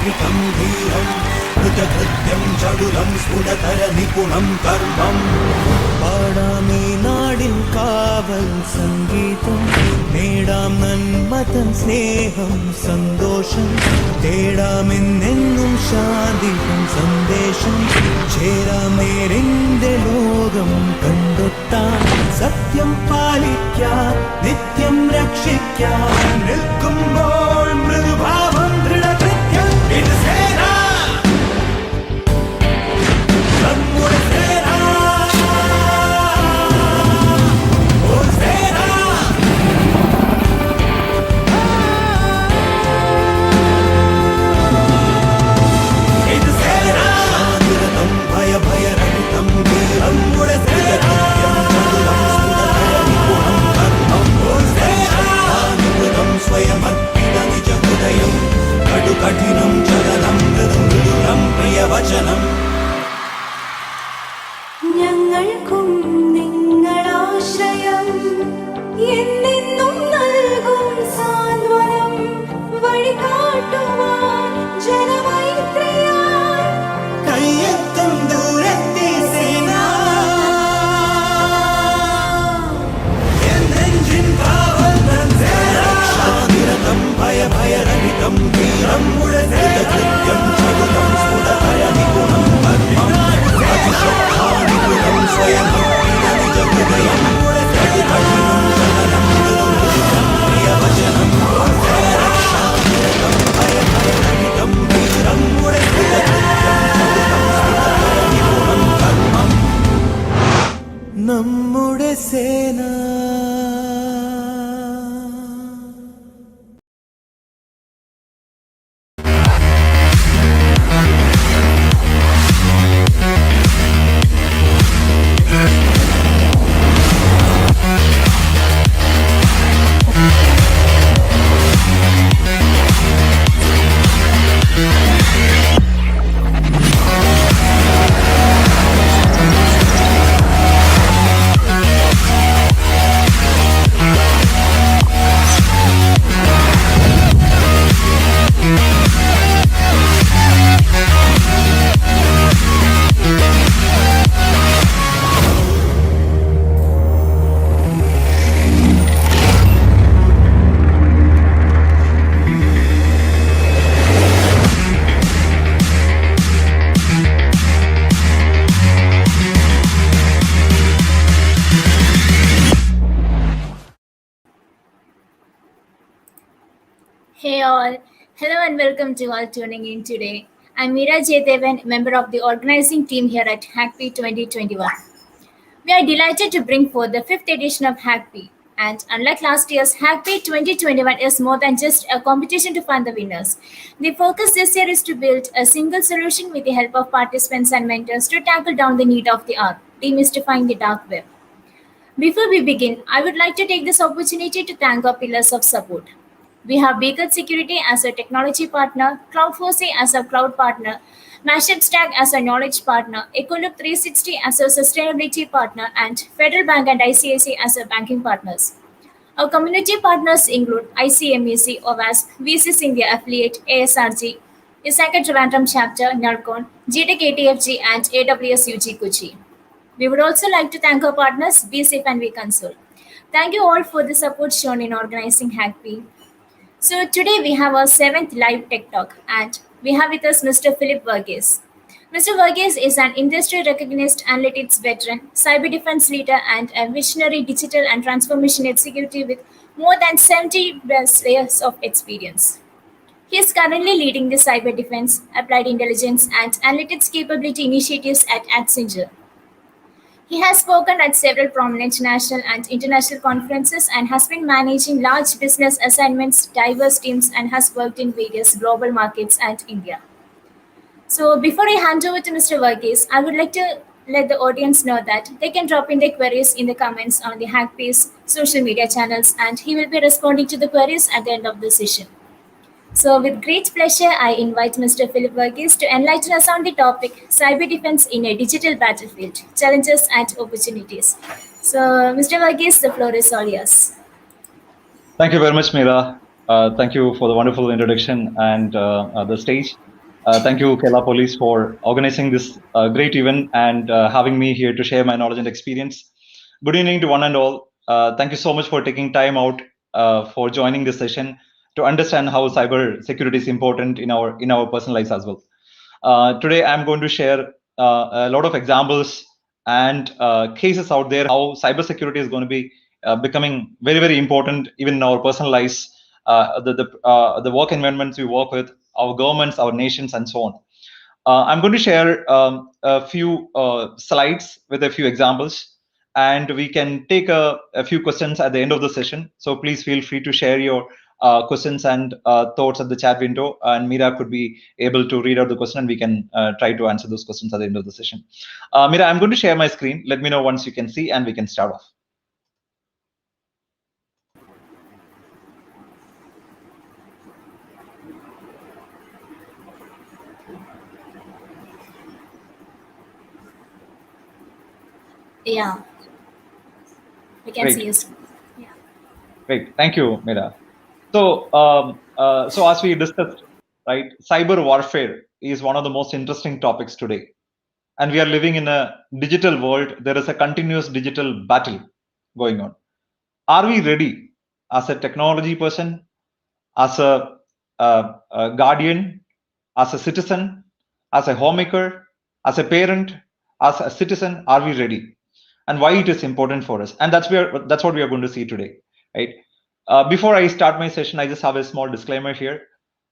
कृतं धीरं कृतकृत्यं चडुलं स्फुटतर निपुणं कर्मम् പാടാമേ നാടിൻ കാവൽ സംഗീതം നേടാം നന്മതൻ സ്നേഹം സന്തോഷം തേടാമെന്നെന്നും ശാന്തിതൻ സന്ദേശം ചേരാം നേരിന്റെ ലോകം കണ്ടെത്താൻ സത്യം പാലിക്കാൻ നിത്യം രക്ഷിക്കാൻ നിൽക്കുമ്പോൾ മൃദുഭാവം ദൃഢകൃത്യം ഇത് സേന നമ്മുടെ സേന കഠിനം ചലനം മൃദുമൃദുലം പ്രിയവചനം ഞങ്ങൾക്കും നിങ്ങളാശ്രയം എന്നെന്നും നൽകും സാന്ത്വനം വഴികാട്ടുവാൻ ജനമൈത്രിയായി കയ്യെത്തും ദൂരത്തെ സേന എന്നെഞ്ചിൻ കാവൽ തൻ സേന രക്ഷാനിരതം ഭയഭയരഹിതം വീരം കൃതകൃത്യം ചടുലം സ്ഫുടതര നിപുണം കർമ്മം അതിശക്താനിപുണം സ്വയം നിജ ഹൃദയം കഠിനം ചലനം മൃദുമൃദുലം പ്രിയവചനം രക്ഷാനിരതം ഭയഭയരഹിതം വീരം കൃതകൃത്യം ചടുലം സ്ഫുടതര നിപുണം കർമ്മം നമ്മുടെ സേന. Hey all, hello and welcome to all tuning in today. I'm Meera Jaydevan, member of the organizing team here at Hackpy 2021. We are delighted to bring forth the 5th edition of Hackpy. And unlike last year's, Hackpy 2021 is more than just a competition to find the winners. The focus this year is to build a single solution with the help of participants and mentors to tackle down the need of the hour, demystifying the dark web. Before we begin, I would like to take this opportunity to thank our pillars of support. We have Beacon Security as a technology partner, Cloud4C as a cloud partner, Mashup Stack as a knowledge partner, Ecoloop 360 as a sustainability partner, and Federal Bank and ICICI as a banking partners. Our community partners include ICMEC, OWASP, VCS India affiliate, ASRG, ISACA Trivandrum chapter, NARCON, GTEC ATFG, and AWS UG Kochi. We would also like to thank our partners, BSafe and vConsole. Thank you all for the support shown in organizing Hackpy. So today we have our 7th live Tech Talk, and we have with us Mr. Philip Varughese. Mr. Varughese is an industry-recognized analytics veteran, cyber defense leader, and a visionary digital and transformation executive with more than 70 years of experience. He is currently leading the cyber defense, applied intelligence, and analytics capability initiatives at Accenture. He has spoken at several prominent national and international conferences and has been managing large business assignments, diverse teams, and has worked in various global markets and India. So before I hand over to Mr. Varughese, I would like to let the audience know that they can drop in their queries in the comments on the Hackpy's social media channels, and he will be responding to the queries at the end of the session. So with great pleasure, I invite Mr. Philip Varughese to enlighten us on the topic Cyber Defense in a Digital Battlefield, Challenges and Opportunities. So Mr. Varughese, the floor is all yours. Thank you very much, Meera. Thank you for the wonderful introduction and the stage. Thank you, Kela Police, for organizing this great event and having me here to share my knowledge and experience. Good evening to one and all. Thank you so much for taking time out for joining this session to understand how cyber security is important in our personal lives as well. Today, I'm going to share a lot of examples and cases out there how cybersecurity is going to be becoming very, very important even in our personal lives, the work environments we work with, our governments, our nations, and so on. I'm going to share a few slides with a few examples, and we can take a few questions at the end of the session. So please feel free to share your questions and thoughts at the chat window, and Mira could be able to read out the question, and we can try to answer those questions at the end of the session. Mira, I'm going to share my screen. Let me know once you can see, and we can start off. Yeah, we can Great. see you. Yeah. Great. Thank you, Mira. So, so as we discussed, right, cyber warfare is one of the most interesting topics today. And we are living in a digital world. There is a continuous digital battle going on. Are we ready as a technology person, as a guardian, as a citizen, as a homemaker, as a parent, as a citizen? Are we ready? And why it is important for us? And that's what we are going to see today, right? Before I start my session, I just have a small disclaimer here.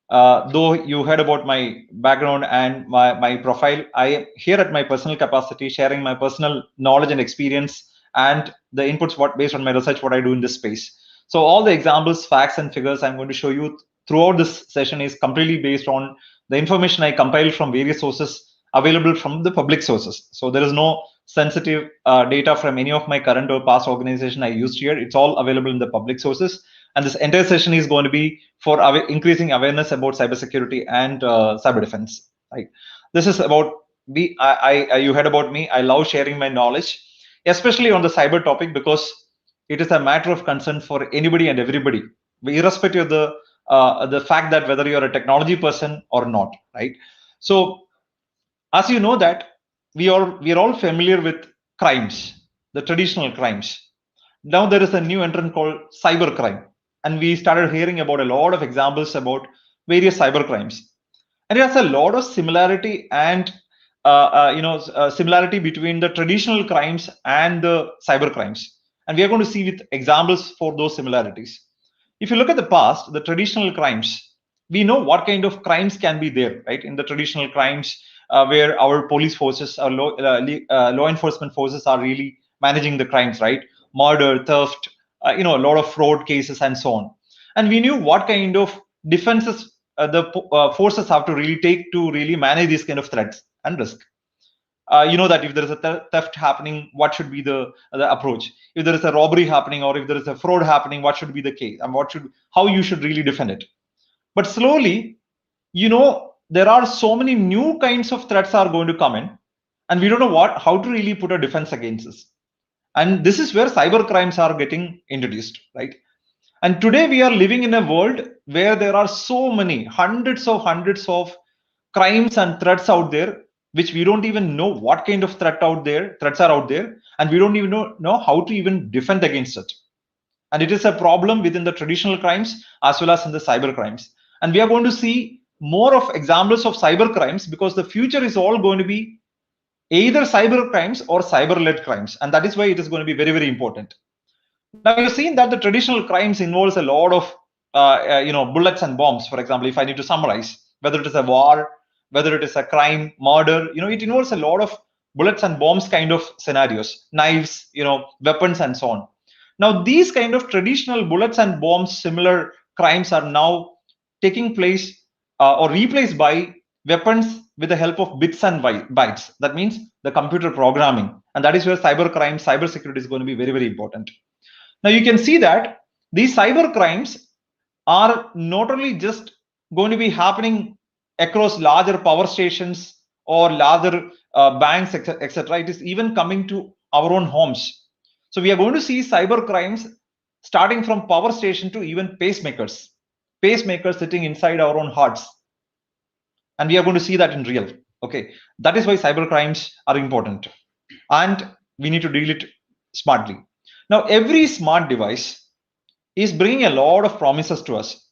Though you heard about my background and my profile, I am here at my personal capacity, sharing my personal knowledge and experience and the inputs based on my research, what I do in this space. So all the examples, facts, and figures I'm going to show you throughout this session is completely based on the information I compiled from various sources available from the public sources. So there is no sensitive data from any of my current or past organization I used here. It's all available in the public sources. And this entire session is going to be for increasing awareness about cybersecurity and cyber defense. Right? This is about me. You heard about me. I love sharing my knowledge, especially on the cyber topic, because it is a matter of concern for anybody and everybody, irrespective of the fact that whether you're a technology person or not. Right? So, as you know that we are all familiar with crimes, the traditional crimes. Now there is a new entrant called cybercrime, and we started hearing about a lot of examples about various cyber crimes, and it has a lot of similarity and similarity between the traditional crimes and the cyber crimes, and we are going to see with examples for those similarities. If you look at the past, the traditional crimes, we know what kind of crimes can be there, right? In the traditional crimes, where our police forces, our law enforcement forces are really managing the crimes, right? Murder, theft, a lot of fraud cases, and so on. And we knew what kind of defenses the forces have to really take to really manage these kind of threats and risk. You know that if there is a theft happening, what should be the approach? If there is a robbery happening or if there is a fraud happening, what should be the case and how you should really defend it. But slowly, there are so many new kinds of threats are going to come in, and we don't know how to really put a defense against this. And this is where cyber crimes are getting introduced, right? And today we are living in a world where there are so many hundreds of crimes and threats out there, which we don't even know what kind of threats are out there, and we don't even know how to even defend against it. And it is a problem within the traditional crimes as well as in the cyber crimes. And we are going to see more of examples of cyber crimes, because the future is all going to be either cyber crimes or cyber-led crimes, and that is why it is going to be very, very important. Now you've seen that the traditional crimes involves a lot of bullets and bombs. For example, if I need to summarize, whether it is a war, whether it is a crime, murder, it involves a lot of bullets and bombs kind of scenarios, knives, weapons, and so on. Now these kind of traditional bullets and bombs, similar crimes are now taking place or replaced by weapons with the help of bits and bytes. That means the computer programming, and that is where cyber crime, cyber security is going to be very, very important. Now you can see that these cyber crimes are not only just going to be happening across larger power stations or larger banks, etc. It is even coming to our own homes. So we are going to see cyber crimes starting from power station to even pacemakers sitting inside our own hearts. And we are going to see that in real. Okay, that is why cyber crimes are important, and we need to deal it smartly. Now, every smart device is bringing a lot of promises to us.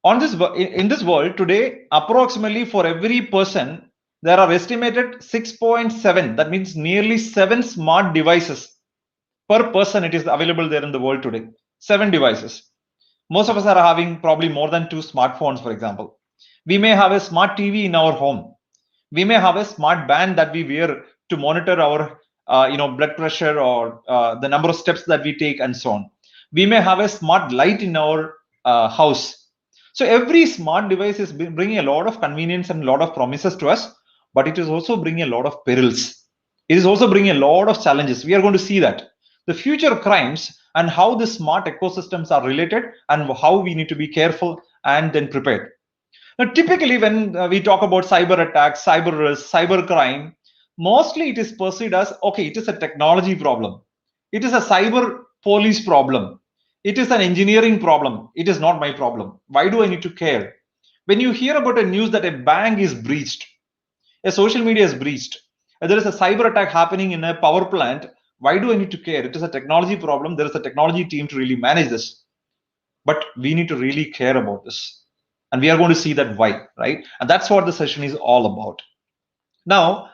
On this, in this world today, approximately for every person, there are estimated 6.7. That means nearly 7 smart devices per person. It is available there in the world today. 7 devices. Most of us are having probably more than 2 smartphones, for example. We may have a smart TV in our home. We may have a smart band that we wear to monitor our blood pressure or the number of steps that we take and so on. We may have a smart light in our house. So every smart device is bringing a lot of convenience and a lot of promises to us, but it is also bringing a lot of perils. It is also bringing a lot of challenges. We are going to see that the future crimes and how the smart ecosystems are related and how we need to be careful and then prepared. Now, typically, when we talk about cyber attacks, cyber risk, cyber crime, mostly it is perceived as okay, it is a technology problem, it is a cyber police problem, it is an engineering problem, it is not my problem. Why do I need to care? When you hear about a news that a bank is breached, a social media is breached, there is a cyber attack happening in a power plant, why do I need to care? It is a technology problem. There is a technology team to really manage this. But we need to really care about this. And we are going to see that why, right? And that's what the session is all about. Now,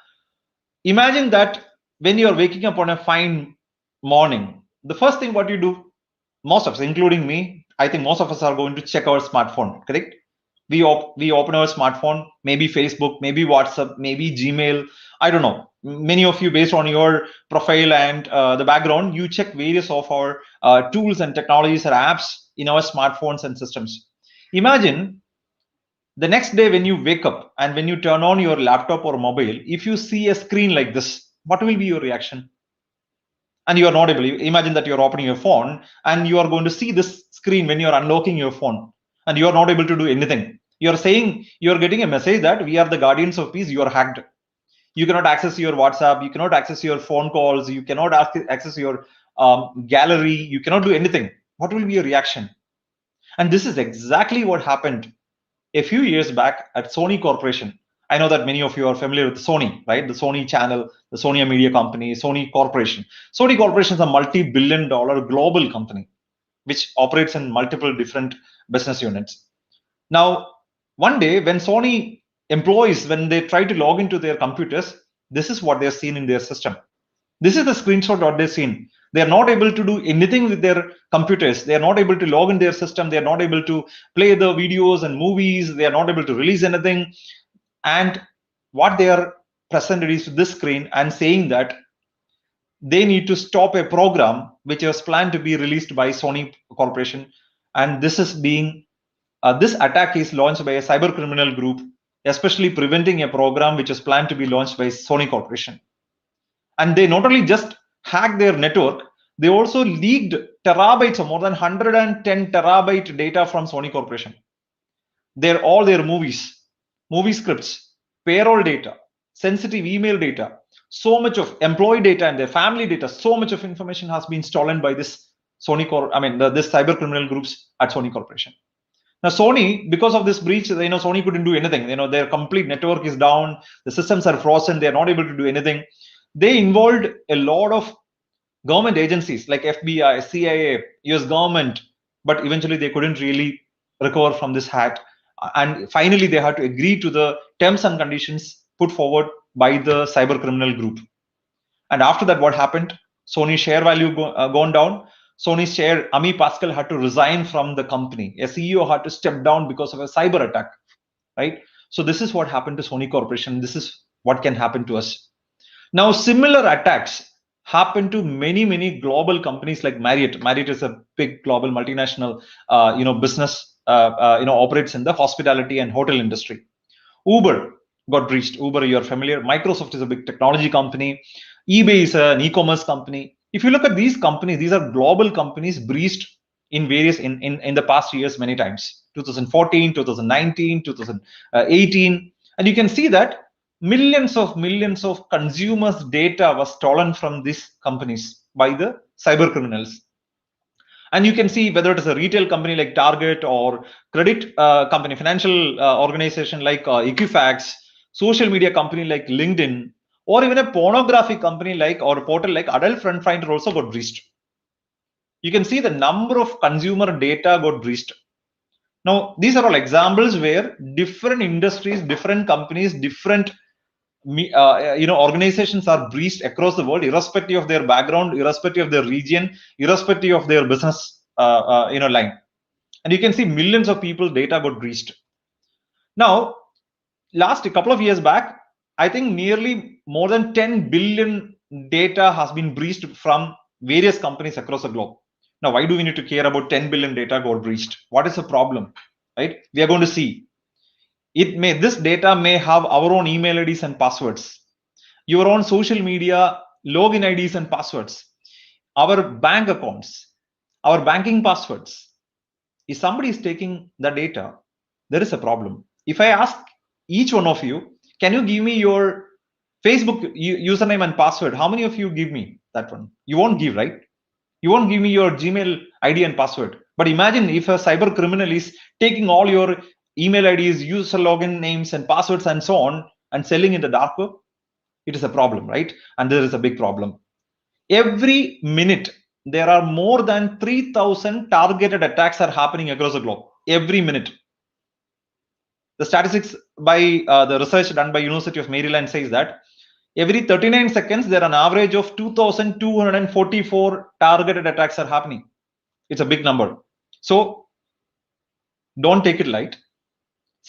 imagine that when you are waking up on a fine morning, the first thing what you do, most of us, including me, I think most of us are going to check our smartphone, correct? We open our smartphone, maybe Facebook, maybe WhatsApp, maybe Gmail. I don't know. Many of you, based on your profile and the background, you check various of our tools and technologies or apps in our smartphones and systems. Imagine the next day when you wake up and when you turn on your laptop or mobile, if you see a screen like this, what will be your reaction? And you are not able to imagine that you're opening your phone and you are going to see this screen when you're unlocking your phone and you are not able to do anything. You're saying you're getting a message that we are the guardians of peace, you are hacked. You cannot access your WhatsApp, you cannot access your phone calls, you cannot access your gallery, you cannot do anything. What will be your reaction? And this is exactly what happened a few years back at Sony Corporation. I know that many of you are familiar with Sony, right? The Sony channel, the Sony media company, Sony Corporation. Sony Corporation is a multi-billion-dollar global company which operates in multiple different business units. Now, one day when Sony employees, when they try to log into their computers, this is what they're seen in their system. This is the screenshot what they've seen. They are not able to do anything with their computers. They are not able to log in their system. They are not able to play the videos and movies. They are not able to release anything. And what they are presented is this screen and saying that they need to stop a program which was planned to be released by Sony Corporation. And this is being, this attack is launched by a cyber criminal group, especially preventing a program which is planned to be launched by Sony Corporation. And they not only just hacked their network, they also leaked terabytes, or more than 110 terabyte data from Sony Corporation. All their movies, movie scripts, payroll data, sensitive email data, so much of employee data and their family data, so much of information has been stolen by this this cyber criminal groups at Sony Corporation. Now, Sony, because of this breach, Sony couldn't do anything. Their complete network is down. The systems are frozen. They're not able to do anything. They involved a lot of government agencies like FBI, CIA, US government, but eventually they couldn't really recover from this hack. And finally, they had to agree to the terms and conditions put forward by the cyber criminal group. And after that, what happened? Sony's share value gone down. Sony's chair, Ami Pascal, had to resign from the company. A CEO had to step down because of a cyber attack, right? So this is what happened to Sony Corporation. This is what can happen to us. Now, similar attacks happen to many global companies like Marriott. Marriott is a big global multinational, business, operates in the hospitality and hotel industry. Uber got breached. Uber, you're familiar. Microsoft is a big technology company. eBay is an e-commerce company. If you look at these companies, these are global companies breached in various in the past years many times. 2014, 2019, 2018, and you can see that millions of consumers' data was stolen from these companies by the cyber criminals. And you can see whether it is a retail company like Target or credit company, financial organization like Equifax, social media company like LinkedIn, or even a pornography company like or a portal like Adult Friend Finder also got breached. You can see the number of consumer data got breached. Now, these are all examples where different industries, different companies, different organizations are breached across the world, irrespective of their background, irrespective of their region, irrespective of their business line. And you can see millions of people's data got breached. Now, last a couple of years back, I think nearly more than 10 billion data has been breached from various companies across the globe. Now, why do we need to care about 10 billion data got breached? What is the problem? Right? We are going to see. This data may have our own email IDs and passwords, your own social media login IDs and passwords, our bank accounts, our banking passwords. If somebody is taking the data, there is a problem. If I ask each one of you, can you give me your Facebook username and password? How many of you give me that one? You won't give, right? You won't give me your Gmail ID and password. But imagine if a cyber criminal is taking all your email IDs, user login names and passwords and so on and selling in the dark web. It is a problem, right? And there is a big problem. Every minute, there are more than 3,000 targeted attacks are happening across the globe. Every minute. The statistics by the research done by University of Maryland says that every 39 seconds, there are an average of 2,244 targeted attacks are happening. It's a big number. So don't take it light.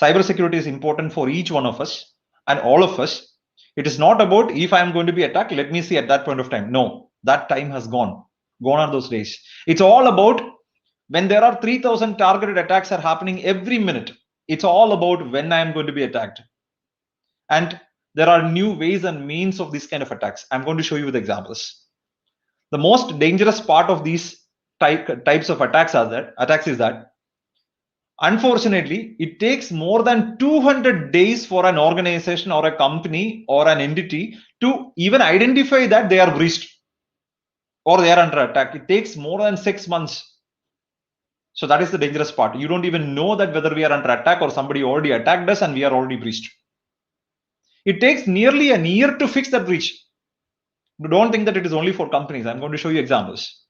Cybersecurity is important for each one of us and all of us. It is not about if I am going to be attacked, let me see at that point of time. No, that time has gone. Gone are those days. It's all about when there are 3,000 targeted attacks are happening every minute. It's all about when I am going to be attacked. And there are new ways and means of this kind of attacks. I'm going to show you with examples. The most dangerous part of these types of attacks is that unfortunately, it takes more than 200 days for an organization or a company or an entity to even identify that they are breached or they are under attack. It takes more than 6 months. So that is the dangerous part. You don't even know that whether we are under attack or somebody already attacked us and we are already breached. It takes nearly a year to fix that breach. Don't think that it is only for companies. I'm going to show you examples.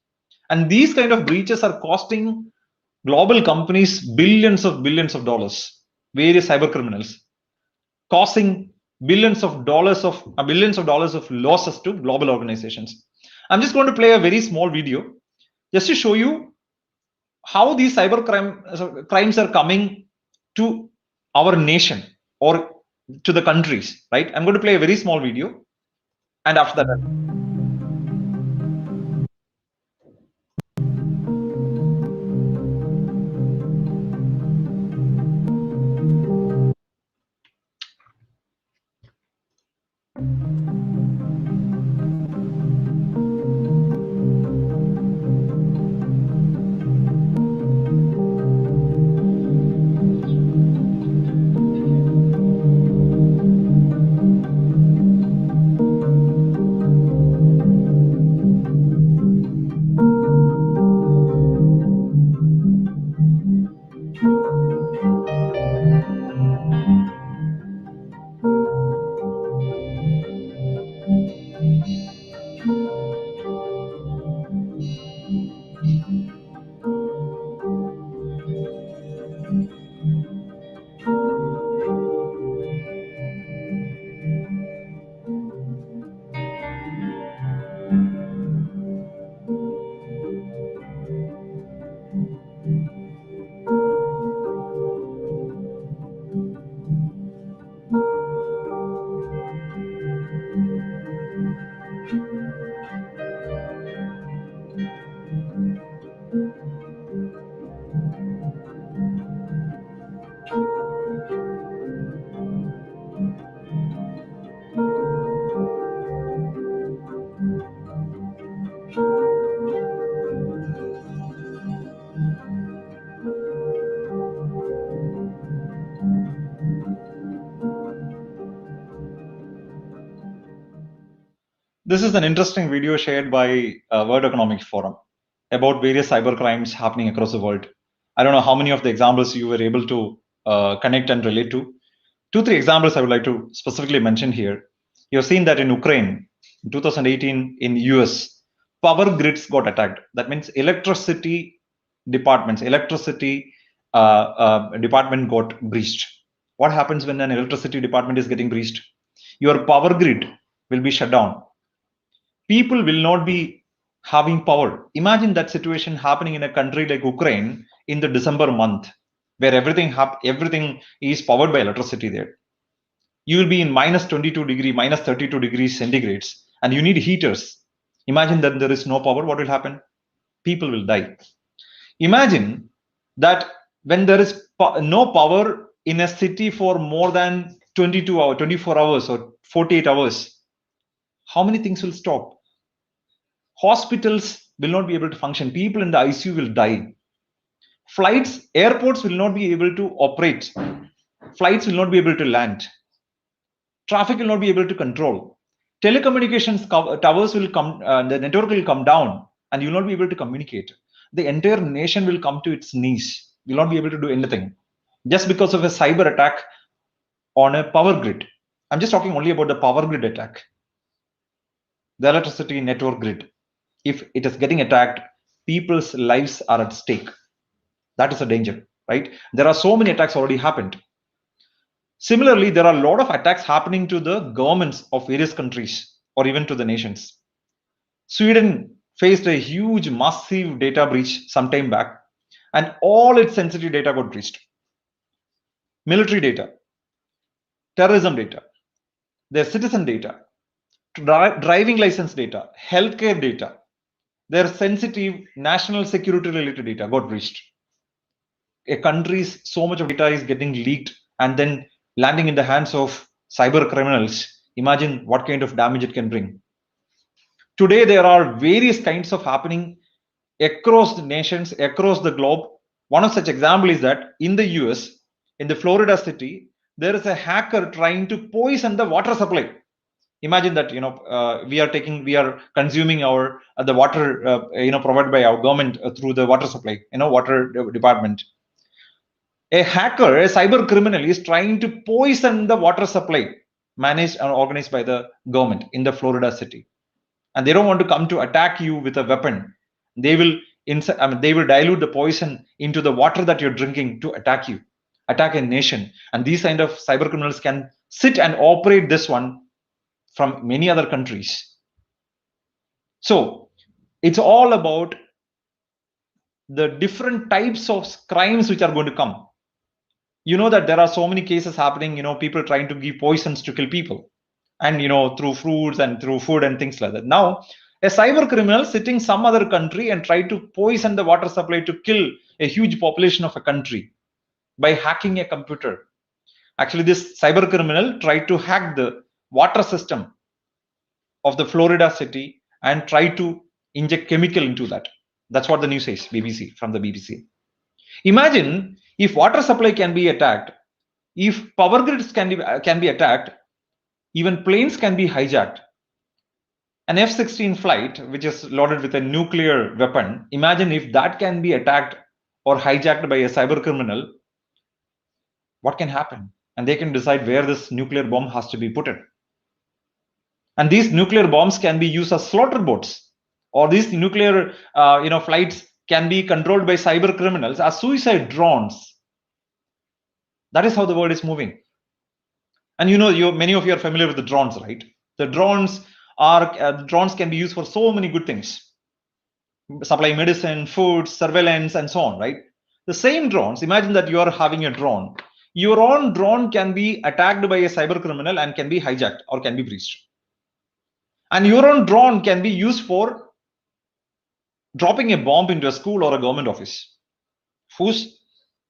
And these kind of breaches are costing global companies billions of dollars, various cyber criminals, causing billions of dollars of losses to global organizations. I'm just going to play a very small video just to show you how these cyber crimes are coming to our nation or to the countries, right? I'm going to play a very small video, and after that, this is an interesting video shared by World Economic Forum. about various cyber crimes happening across the world. I don't know how many of the examples you were able to connect and relate to. 2-3 examples I would like to specifically mention here. You've seen that in Ukraine, in 2018, in US, power grids got attacked. That means electricity department got breached. What happens when an electricity department is getting breached? Your power grid will be shut down. People will not be having power. Imagine that situation happening in a country like Ukraine in the December month, where everything is powered by electricity there. You will be in minus 22 degree, minus 32 degrees centigrades, and you need heaters. Imagine that there is no power. What will happen? People will die. Imagine that when there is no power in a city for more than 22 hours, 24 hours, or 48 hours, how many things will stop? Hospitals will not be able to function. People in the ICU will die. Flights, airports will not be able to operate. Flights will not be able to land. Traffic will not be able to control. Telecommunications towers will come, the network will come down, and you will not be able to communicate. The entire nation will come to its knees. You will not be able to do anything just because of a cyber attack on a power grid. I'm just talking only about the power grid attack, the electricity network grid. If it is getting attacked, people's lives are at stake. That is a danger, right? There are so many attacks already happened. Similarly, there are a lot of attacks happening to the governments of various countries or even to the nations. Sweden faced a huge, massive data breach some time back, and all its sensitive data got breached. Military data, terrorism data, their citizen data, driving license data, healthcare data, their sensitive national security related data got breached. A country's so much of data is getting leaked and then landing in the hands of cyber criminals. Imagine what kind of damage it can bring. Today, there are various kinds of happening across the nations, across the globe. One of such example is that in the US, in the Florida city, there is a hacker trying to poison the water supply. Imagine that we are consuming our the water provided by our government through the water supply, water department. A hacker, a cyber criminal, is trying to poison the water supply managed and organized by the government in the Florida city. And they don't want to come to attack you with a weapon. They will dilute the poison into the water that you're drinking to attack you, attack a nation. And these kind of cyber criminals can sit and operate this one from many other countries. So it's all about the different types of crimes which are going to come. You know that there are so many cases happening, people trying to give poisons to kill people, and through fruits and through food and things like that. Now a cyber criminal sitting some other country and try to poison the water supply to kill a huge population of a country by hacking a computer. Actually, this cyber criminal tried to hack the water system of the Florida city and try to inject chemical into that. That's what the news says, from the BBC. Imagine if water supply can be attacked, if power grids can be attacked, even planes can be hijacked. An F-16 flight, which is loaded with a nuclear weapon, imagine if that can be attacked or hijacked by a cyber criminal, what can happen? And they can decide where this nuclear bomb has to be put in. And these nuclear bombs can be used as slaughter boats, or these nuclear flights can be controlled by cyber criminals as suicide drones. That is how the world is moving. And many of you are familiar with the drones, right? The drones can be used for so many good things: supply medicine, food, surveillance, and so on, right? The same drones, imagine that you are having a drone. Your own drone can be attacked by a cyber criminal and can be hijacked or can be breached. And your own drone can be used for dropping a bomb into a school or a government office. Whose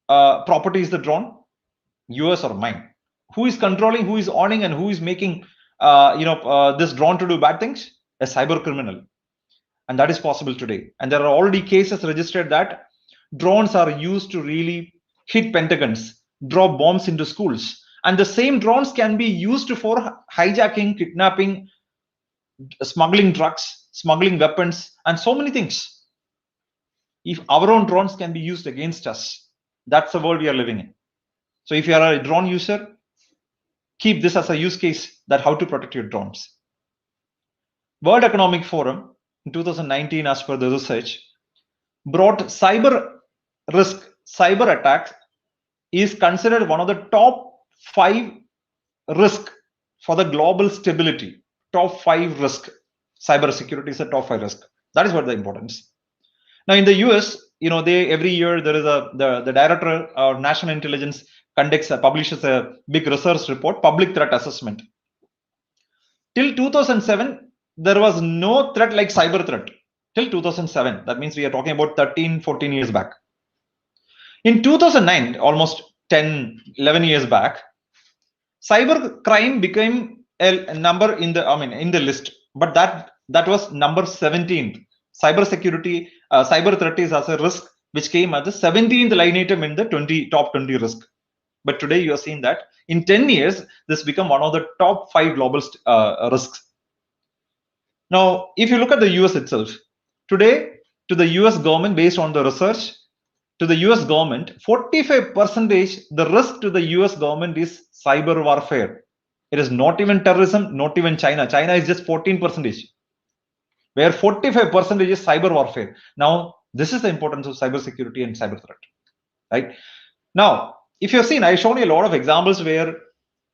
property is the drone? Yours or mine? Who is controlling, who is owning, and who is making this drone to do bad things? A cyber criminal. And that is possible today. And there are already cases registered that drones are used to really hit pentagons, drop bombs into schools. And the same drones can be used for hijacking, kidnapping, smuggling drugs, smuggling weapons, and so many things. if our own drones can be used against us. That's the world we are living in. So if you are a drone user, keep this as a use case that how to protect your drones. World Economic Forum in 2019, as per the research, brought cyber risk, cyber attacks is considered one of the top 5 risk for the global stability. Top 5 risk. Cyber security is a top 5 risk. That is what the importance. Now in the US, they every year there is the director or national intelligence publishes a big research report, public threat assessment. Till 2007, there was no threat like cyber threat. Till 2007, that means we are talking about 13, 14 years back. In 2009, almost 10, 11 years back, cyber crime became a number in the list, but that was number 17th. Cyber security, cyber threat is as a risk which came as the 17th line item in the top 20 risk. But today you are seeing that in 10 years, this become one of the top 5 global risks. Now, if you look at the US itself, today to the US government, based on the research, to the US government, 45% the risk to the US government is cyber warfare. It is not even terrorism, not even China. China is just 14%, where 45% is cyber warfare. Now, this is the importance of cyber security and cyber threat, right? Now, if you've seen, I've shown you a lot of examples where a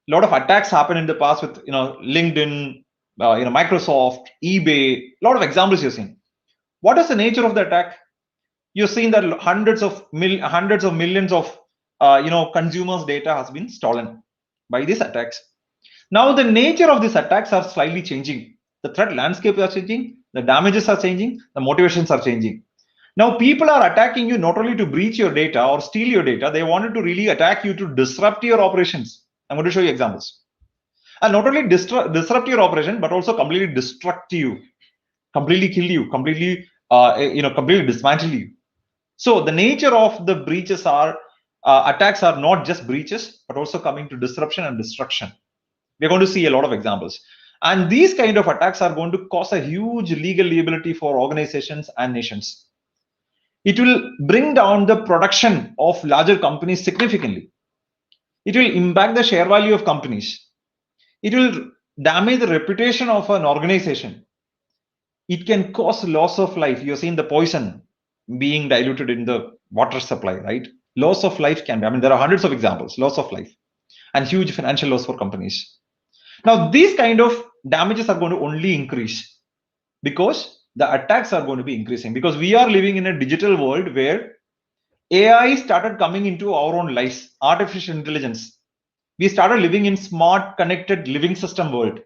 lot of attacks happen in the past with, LinkedIn, Microsoft, eBay, a lot of examples you've seen. What is the nature of the attack? You've seen that hundreds of millions of consumers' data has been stolen by these attacks. Now the nature of these attacks are slightly changing. The threat landscape are changing, the damages are changing, the motivations are changing. Now people are attacking you not only to breach your data or steal your data, they wanted to really attack you to disrupt your operations. I'm going to show you examples. And not only disrupt your operation, but also completely destruct you, completely kill you, completely completely dismantle you. So the nature of the breaches are attacks are not just breaches, but also coming to disruption and destruction. We're going to see a lot of examples. And these kind of attacks are going to cause a huge legal liability for organizations and nations. It will bring down the production of larger companies significantly. It will impact the share value of companies. It will damage the reputation of an organization. It can cause loss of life. You've seen the poison being diluted in the water supply, right? Loss of life can be, there are hundreds of examples, loss of life and huge financial loss for companies. Now, these kind of damages are going to only increase because the attacks are going to be increasing, because we are living in a digital world where AI started coming into our own lives, artificial intelligence. We started living in smart, connected living system world,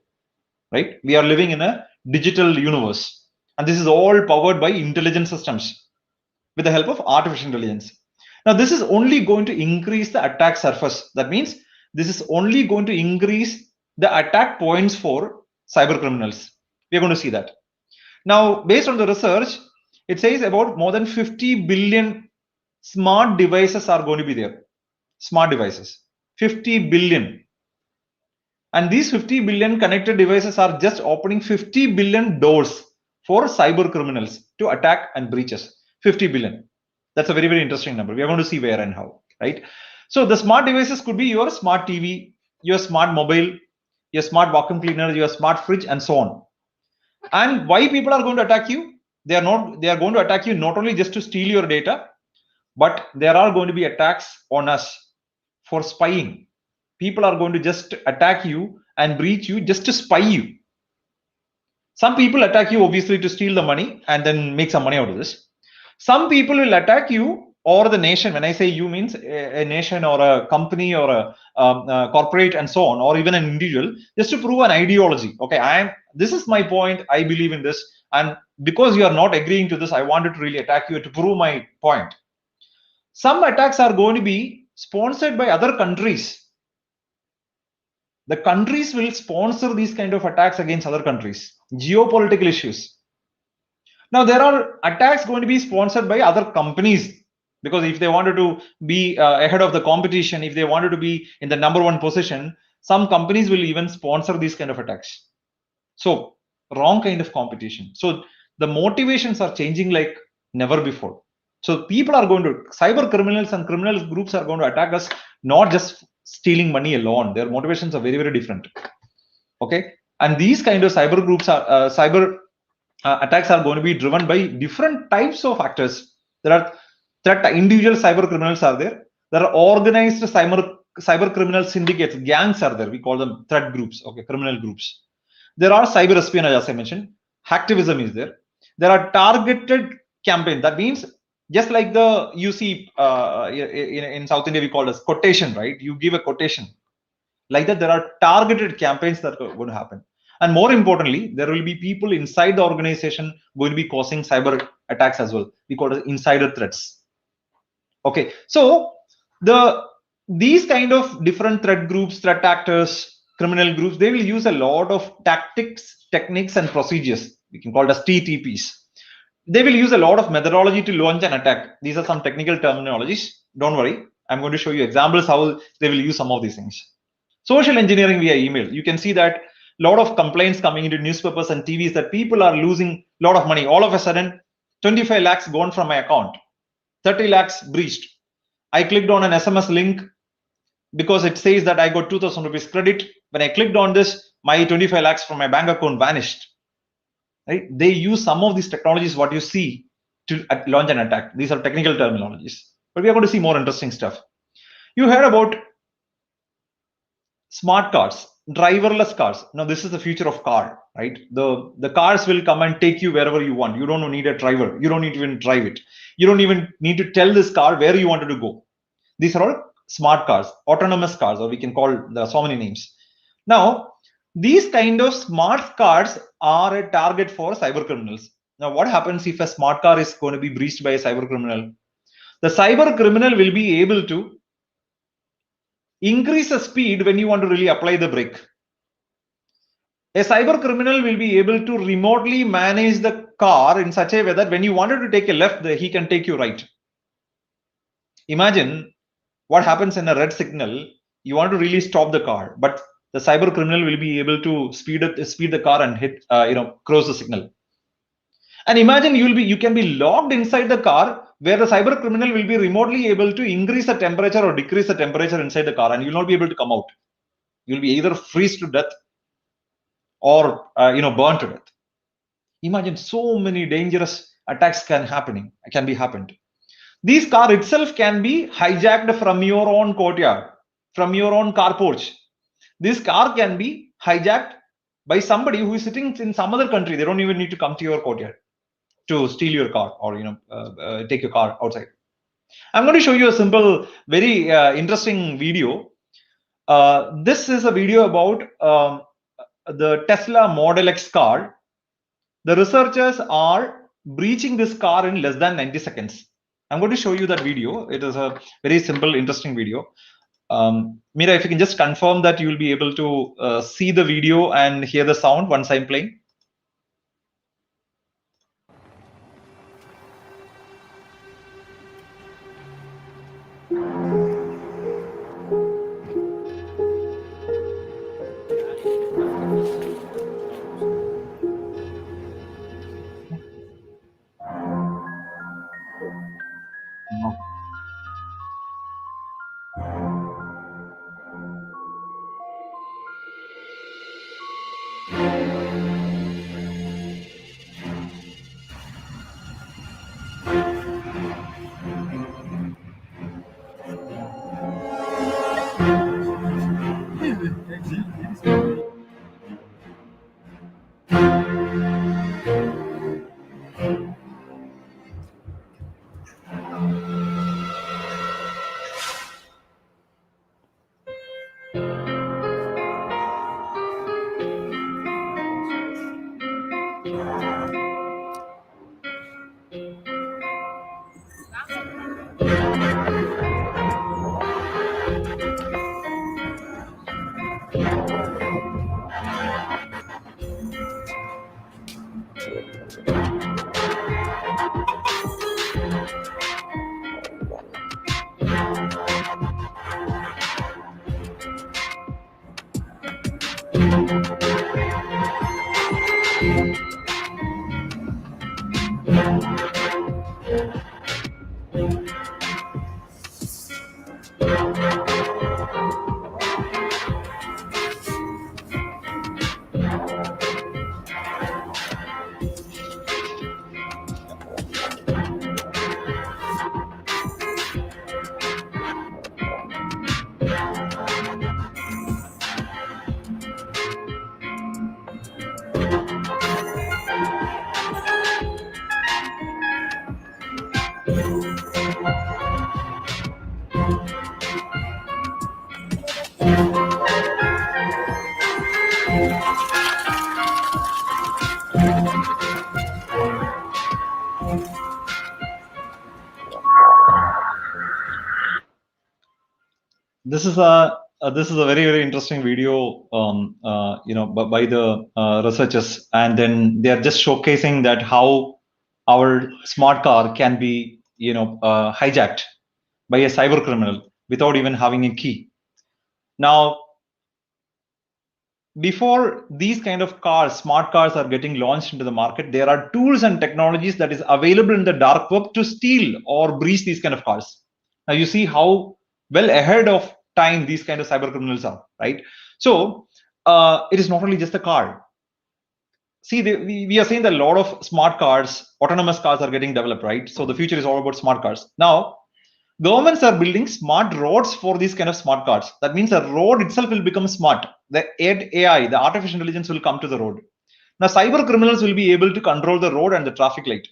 right? We are living in a digital universe. And this is all powered by intelligent systems with the help of artificial intelligence. Now, this is only going to increase the attack surface. That means this is only going to increase the attack points for cyber criminals. We're going to see that. Now, based on the research, it says about more than 50 billion smart devices are going to be there. Smart devices, 50 billion. And these 50 billion connected devices are just opening 50 billion doors for cyber criminals to attack and breaches. 50 billion. That's a very, very interesting number. We are going to see where and how, right? So the smart devices could be your smart TV, your smart mobile, your smart vacuum cleaner, your smart fridge, and so on. And why people are going to attack you? They are going to attack you not only just to steal your data, but there are going to be attacks on us for spying. People are going to just attack you and breach you just to spy you. Some people attack you obviously to steal the money and then make some money out of this. Some people will attack you or the nation. When I say you, means a nation or a company or a corporate and so on, or even an individual, just to prove an ideology. Okay, this is my point. I believe in this, and because you are not agreeing to this, I wanted to really attack you to prove my point. Some attacks are going to be sponsored by other countries. The countries will sponsor these kind of attacks against other countries. Geopolitical issues. Now, there are attacks going to be sponsored by other companies, because if they wanted to be ahead of the competition, if they wanted to be in the #1 position, some companies will even sponsor these kind of attacks. So, wrong kind of competition. So, the motivations are changing like never before. So people are going to, cyber criminals and criminal groups are going to attack us, not just stealing money alone. Their motivations are very, very different. Okay. And these kind of cyber groups are, cyber attacks are going to be driven by different types of actors. There are individual cyber criminals are there. There are organized cyber criminal syndicates, gangs are there. We call them threat groups, okay, criminal groups. There are cyber espionage, as I mentioned. Hacktivism is there. There are targeted campaigns. That means just like the you see in South India we call it as quotation, right? You give a quotation. Like that, there are targeted campaigns that are going to happen. And more importantly, there will be people inside the organization going to be causing cyber attacks as well. We call it insider threats. Okay, so these kind of different threat groups, threat actors, criminal groups, they will use a lot of tactics, techniques, and procedures. We can call it as TTPs. They will use a lot of methodology to launch an attack. These are some technical terminologies. Don't worry, I'm going to show you examples how they will use some of these things. Social engineering via email. You can see that a lot of complaints coming into newspapers and TVs that people are losing a lot of money. All of a sudden, 25 lakhs gone from my account, 30 lakhs breached. I clicked on an SMS link because it says that I got 2,000 rupees credit. When I clicked on this, my 25 lakhs from my bank account vanished. Right? They use some of these technologies, what you see, to launch an attack. These are technical terminologies. But we are going to see more interesting stuff. You heard about smart cars, driverless cars. Now this is the future of car, right? The cars will come and take you wherever you want. You don't need a driver. You don't need to even drive it. You don't even need to tell this car where you wanted to go. These are all smart cars, autonomous cars, or we can call there are so many names. Now these kind of smart cars are a target for cyber criminals. Now what happens if a smart car is going to be breached by a cyber criminal? The cyber criminal will be able to increase the speed when you want to really apply the brake. A cyber criminal will be able to remotely manage the car in such a way that when you wanted to take a left, he can take you right. Imagine what happens in a red signal. You want to really stop the car, but the cyber criminal will be able to speed the car and hit, cross the signal. And imagine you can be locked inside the car where the cyber criminal will be remotely able to increase the temperature or decrease the temperature inside the car, and you will not be able to come out. You'll be either freeze to death or burn to death. Imagine so many dangerous attacks can be happened. This car itself can be hijacked from your own courtyard, from your own car porch. This car can be hijacked by somebody who is sitting in some other country. They don't even need to come to your courtyard to steal your car or take your car outside. I'm going to show you a simple, very interesting video. This is a video about the Tesla Model X car. The researchers are breaching this car in less than 90 seconds. I'm going to show you that video. It is a very simple, interesting video. Mira, if you can just confirm that you will be able to see the video and hear the sound once I'm playing. this is a very, very interesting video, by the researchers, and then they are just showcasing that how our smart car can be, hijacked by a cyber criminal without even having a key. Now, before these kind of cars, smart cars, are getting launched into the market, there are tools and technologies that is available in the dark web to steal or breach these kind of cars. Now you see how well ahead of time these kind of cyber criminals are, right? So it is not only just a car. See, we are seeing that a lot of smart cars, autonomous cars are getting developed, right? So the future is all about smart cars. Now, governments are building smart roads for these kind of smart cars. That means the road itself will become smart. The AI, the artificial intelligence, will come to the road. Now, cyber criminals will be able to control the road and the traffic light.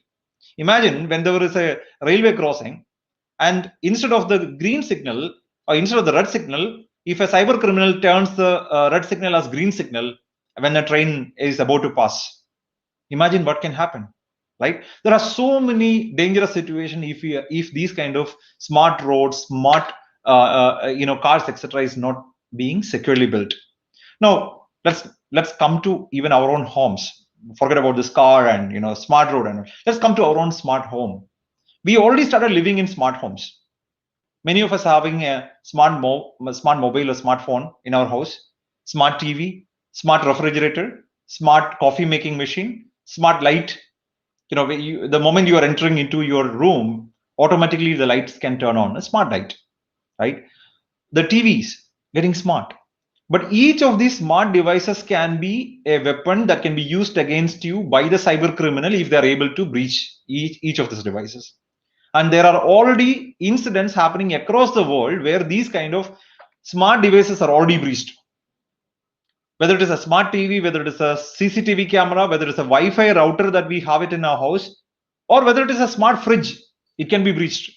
Imagine when there is a railway crossing, and instead of the green signal or instead of the red signal, if a cyber criminal turns the red signal as green signal when a train is about to pass, imagine what can happen, right? There are so many dangerous situations if these kind of smart roads, smart cars, etc., is not being securely built. Now let's come to even our own homes. Forget about this car and smart road, and let's come to our own smart home. We already started living in smart homes. Many of us having a smart mobile or smartphone in our house, smart TV, smart refrigerator, smart coffee making machine, smart light. The moment you are entering into your room, automatically the lights can turn on, a smart light, right? The TVs getting smart. But each of these smart devices can be a weapon that can be used against you by the cyber criminal if they are able to breach each of these devices. And there are already incidents happening across the world where these kind of smart devices are already breached. Whether it is a smart TV, whether it is a CCTV camera, whether it is a Wi-Fi router that we have it in our house, or whether it is a smart fridge, it can be breached.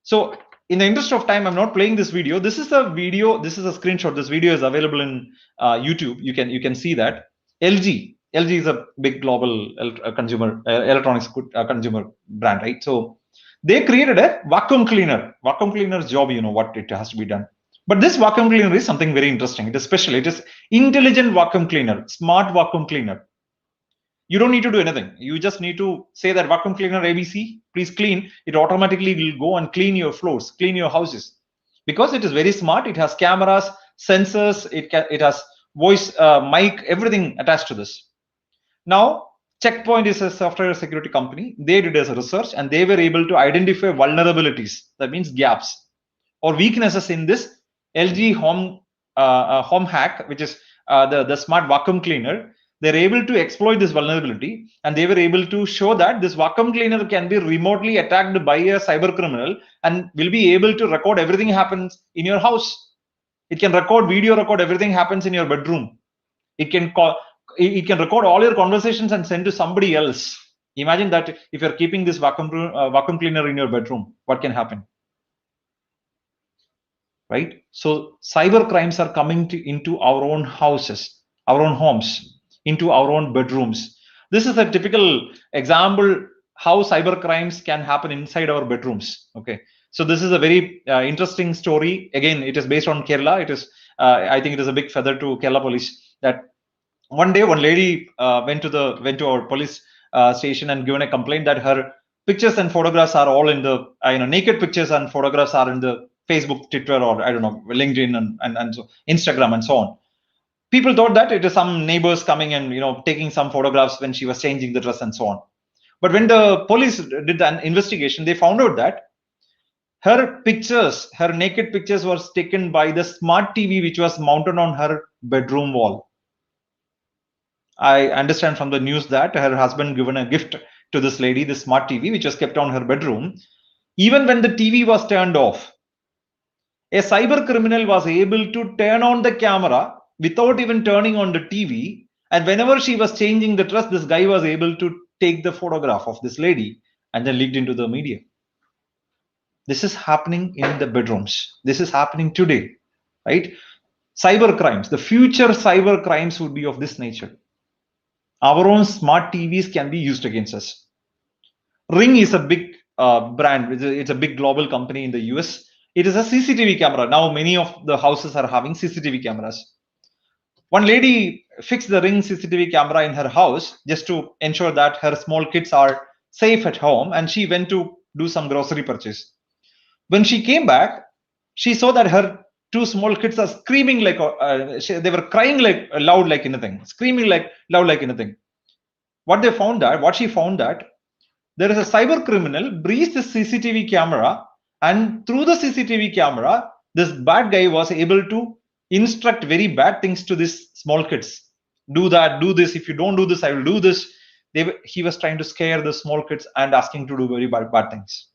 So in the interest of time, I'm not playing this video. This is a video. This is a screenshot. This video is available in YouTube. You can see that. LG is a big global consumer electronics consumer brand, right? So they created a vacuum cleaner. Vacuum cleaner's job, what it has to be done. But this vacuum cleaner is something very interesting. It is special. It is intelligent vacuum cleaner, smart vacuum cleaner. You don't need to do anything. You just need to say that vacuum cleaner ABC, please clean. It automatically will go and clean your floors, clean your houses. Because it is very smart. It has cameras, sensors. It has voice, mic, everything attached to this. Now, Checkpoint is a software security company. They did a research and they were able to identify vulnerabilities. That means gaps or weaknesses in this LG home hack, which is the smart vacuum cleaner. They're able to exploit this vulnerability, and they were able to show that this vacuum cleaner can be remotely attacked by a cyber criminal and will be able to record everything happens in your house. It can video record everything happens in your bedroom. It can record all your conversations and send to somebody else. Imagine that if you're keeping this vacuum cleaner in your bedroom, what can happen? Right? So cyber crimes are coming into our own houses, our own homes, into our own bedrooms. This is a typical example how cyber crimes can happen inside our bedrooms. Okay, so this is a very interesting story. Again, it is based on Kerala. It is, I think, it is a big feather to Kerala police that one day one lady went to our police station and given a complaint that her pictures and photographs are all in the naked pictures and photographs are in the Facebook, Twitter, or I don't know, LinkedIn and so Instagram and so on. People thought that it is some neighbors coming and taking some photographs when she was changing the dress and so on. But when the police did an investigation, they found out that her pictures, her naked pictures, were taken by the smart TV which was mounted on her bedroom wall. I understand from the news that her husband given a gift to this lady, the smart TV, which was kept on her bedroom. Even when the TV was turned off, a cyber criminal was able to turn on the camera without even turning on the TV. And whenever she was changing the dress, this guy was able to take the photograph of this lady and then leaked into the media. This is happening in the bedrooms. This is happening today, right? Cyber crimes, the future cyber crimes would be of this nature. Our own smart TVs can be used against us. Ring is a big brand. It's a big global company in the US. It is a CCTV camera. Now many of the houses are having CCTV cameras. One lady fixed the Ring CCTV camera in her house just to ensure that her small kids are safe at home, and she went to do some grocery purchase. When she came back, she saw that her two small kids are screaming like they were crying like loud like anything, screaming like loud like anything. What she found that there is a cyber criminal breached the CCTV camera, and through the CCTV camera, this bad guy was able to instruct very bad things to these small kids. Do that, do this. If you don't do this, I will do this. He was trying to scare the small kids and asking to do very bad things.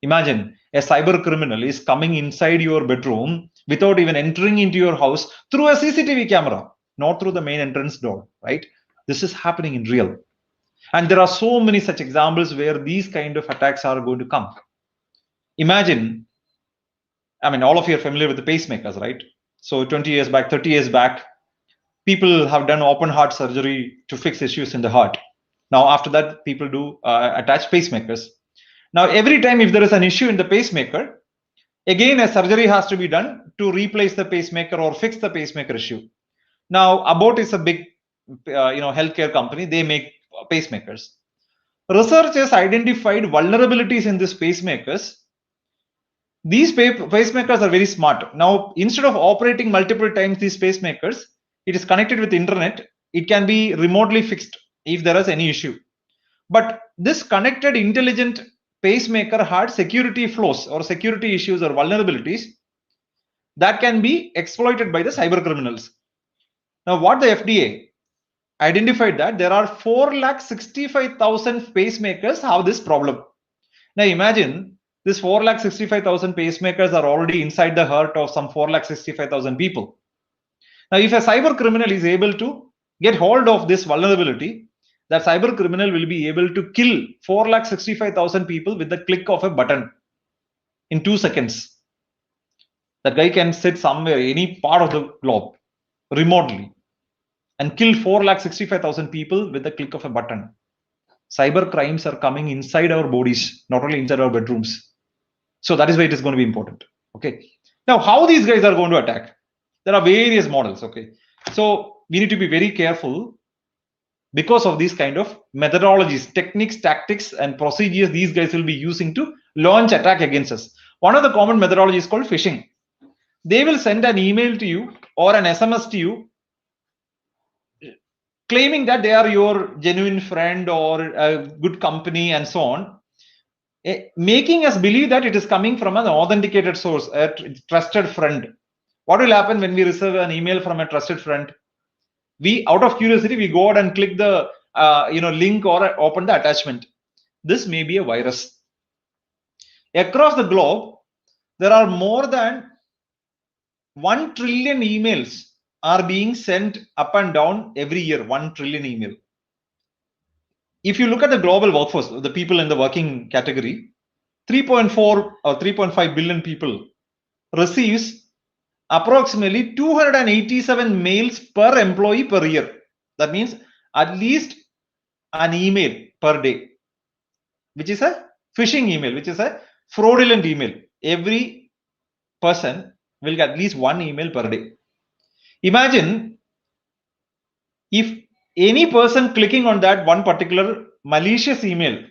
Imagine a cyber criminal is coming inside your bedroom without even entering into your house through a CCTV camera, not through the main entrance door, right? This is happening in real. And there are so many such examples where these kind of attacks are going to come. Imagine, I mean, all of you are familiar with the pacemakers, right? So 20 years back, 30 years back, people have done open heart surgery to fix issues in the heart. Now, after that, people do attach pacemakers. Now, every time if there is an issue in the pacemaker, again, a surgery has to be done to replace the pacemaker or fix the pacemaker issue. Now, Abbott is a big, healthcare company. They make pacemakers. Researchers identified vulnerabilities in these pacemakers. These pacemakers are very smart. Now, instead of operating multiple times these pacemakers, it is connected with the internet. It can be remotely fixed if there is any issue. But this connected intelligent pacemaker had security flaws or security issues or vulnerabilities that can be exploited by the cyber criminals. Now, what the FDA identified that there are 465,000 pacemakers have this problem. Now, imagine this 465,000 pacemakers are already inside the heart of some 465,000 people. Now, if a cyber criminal is able to get hold of this vulnerability, that cyber criminal will be able to kill 465,000 people with the click of a button in 2 seconds. That guy can sit somewhere, any part of the globe, remotely, and kill 465,000 people with the click of a button. Cyber crimes are coming inside our bodies, not only inside our bedrooms. So that is why it is going to be important. Okay. Now, how these guys are going to attack? There are various models. Okay. So we need to be very careful because of these kind of methodologies, techniques, tactics, and procedures these guys will be using to launch attack against us. One of the common methodologies is called phishing. They will send an email to you or an SMS to you claiming that they are your genuine friend or a good company and so on, making us believe that it is coming from an authenticated source, a trusted friend. What will happen when we receive an email from a trusted friend? We, out of curiosity, we go out and click the link or open the attachment. This may be a virus. Across the globe, there are more than 1 trillion emails are being sent up and down every year. 1 trillion email. If you look at the global workforce, the people in the working category, 3.4 or 3.5 billion people receives approximately 287 mails per employee per year. That means at least an email per day, which is a phishing email, which is a fraudulent email. Every person will get at least 1 email per day. Imagine if any person clicking on that one particular malicious email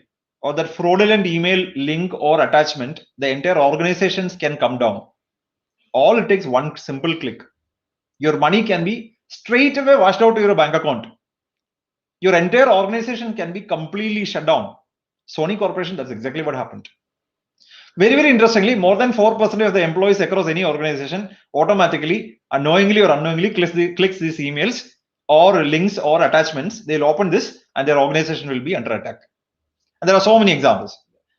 or that fraudulent email link or attachment, the entire organizations can come down. All it takes one simple click. Your money can be straight away washed out to your bank account. Your entire organization can be completely shut down. Sony Corporation, that's exactly what happened. Very, very interestingly, more than 4% of the employees across any organization automatically, unknowingly or unknowingly clicks these emails or links or attachments. They'll open this and their organization will be under attack. And there are so many examples.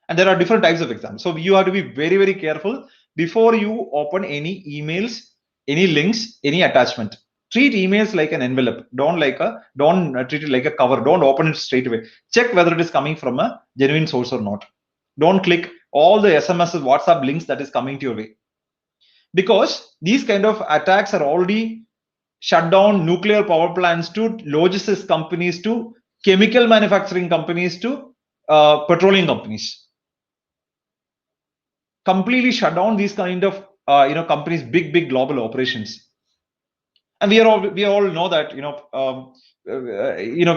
And there are different types of examples. So you have to be very, very careful before you open any emails, any links, any attachment. Treat emails like an envelope. Don't treat it like a cover. Don't open it straight away. Check whether it is coming from a genuine source or not. Don't click all the SMS, WhatsApp links that is coming to your way. Because these kind of attacks are already shut down nuclear power plants to logistics companies to chemical manufacturing companies to petroleum companies. completely shut down these kind of companies, big global operations. And we all know that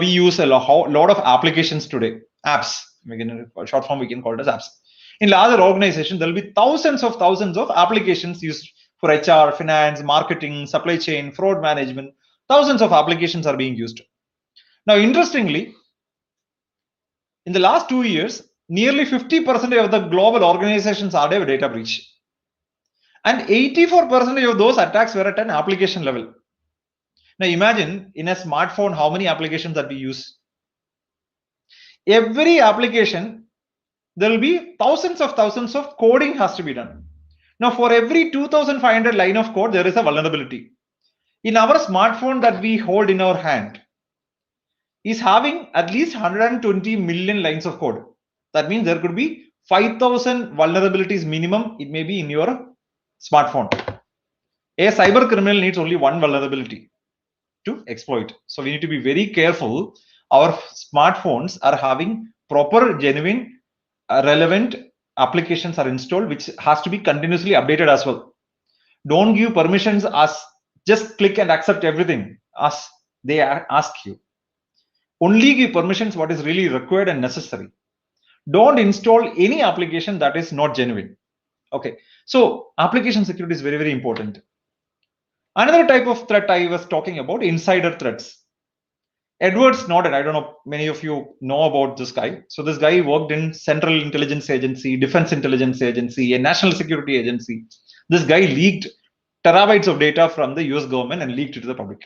we use a lot of applications today, apps. We can, short form, we can call it as apps. In larger organizations, there will be thousands of applications used for HR, finance, marketing, supply chain, fraud management. Thousands of applications are being used. Now, interestingly, in the last 2 years, nearly 50% of the global organizations are a data breach. And 84% of those attacks were at an application level. Now imagine in a smartphone how many applications that we use. Every application, there will be thousands of coding has to be done. Now for every 2,500 line of code, there is a vulnerability. In our smartphone that we hold in our hand is having at least 120 million lines of code. That means there could be 5,000 vulnerabilities minimum. It may be in your smartphone. A cyber criminal needs only one vulnerability to exploit. So we need to be very careful. Our smartphones are having proper, genuine, relevant applications are installed, which has to be continuously updated as well. Don't give permissions as just click and accept everything as they ask you. Only give permissions what is really required and necessary. Don't install any application that is not genuine. Okay, so application security is very important. Another type of threat I was talking about, insider threats. Edward Snowden, I don't know, many of you know about this guy. So this guy worked in Central Intelligence Agency, Defense Intelligence Agency, a national security agency. This guy leaked terabytes of data from the US government and leaked it to the public.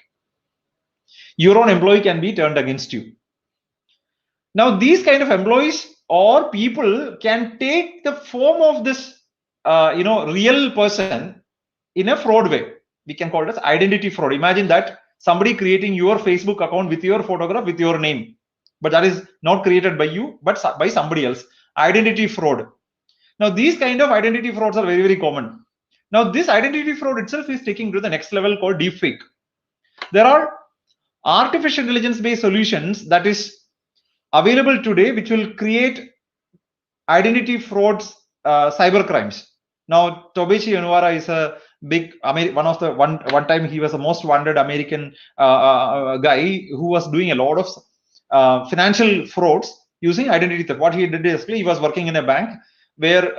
Your own employee can be turned against you. Now, these kind of employees or people can take the form of this, real person in a fraud way. We can call it as identity fraud. Imagine that somebody creating your Facebook account with your photograph, with your name, but that is not created by you, but by somebody else. Identity fraud. Now, these kind of identity frauds are very common. Now, this identity fraud itself is taking to the next level called deepfake. There are artificial intelligence-based solutions that is available today, which will create identity frauds, cyber crimes. Now, Tobechi Onwara is a big one time he was the most wanted American guy who was doing a lot of financial frauds using identity theft. What he did is he was working in a bank where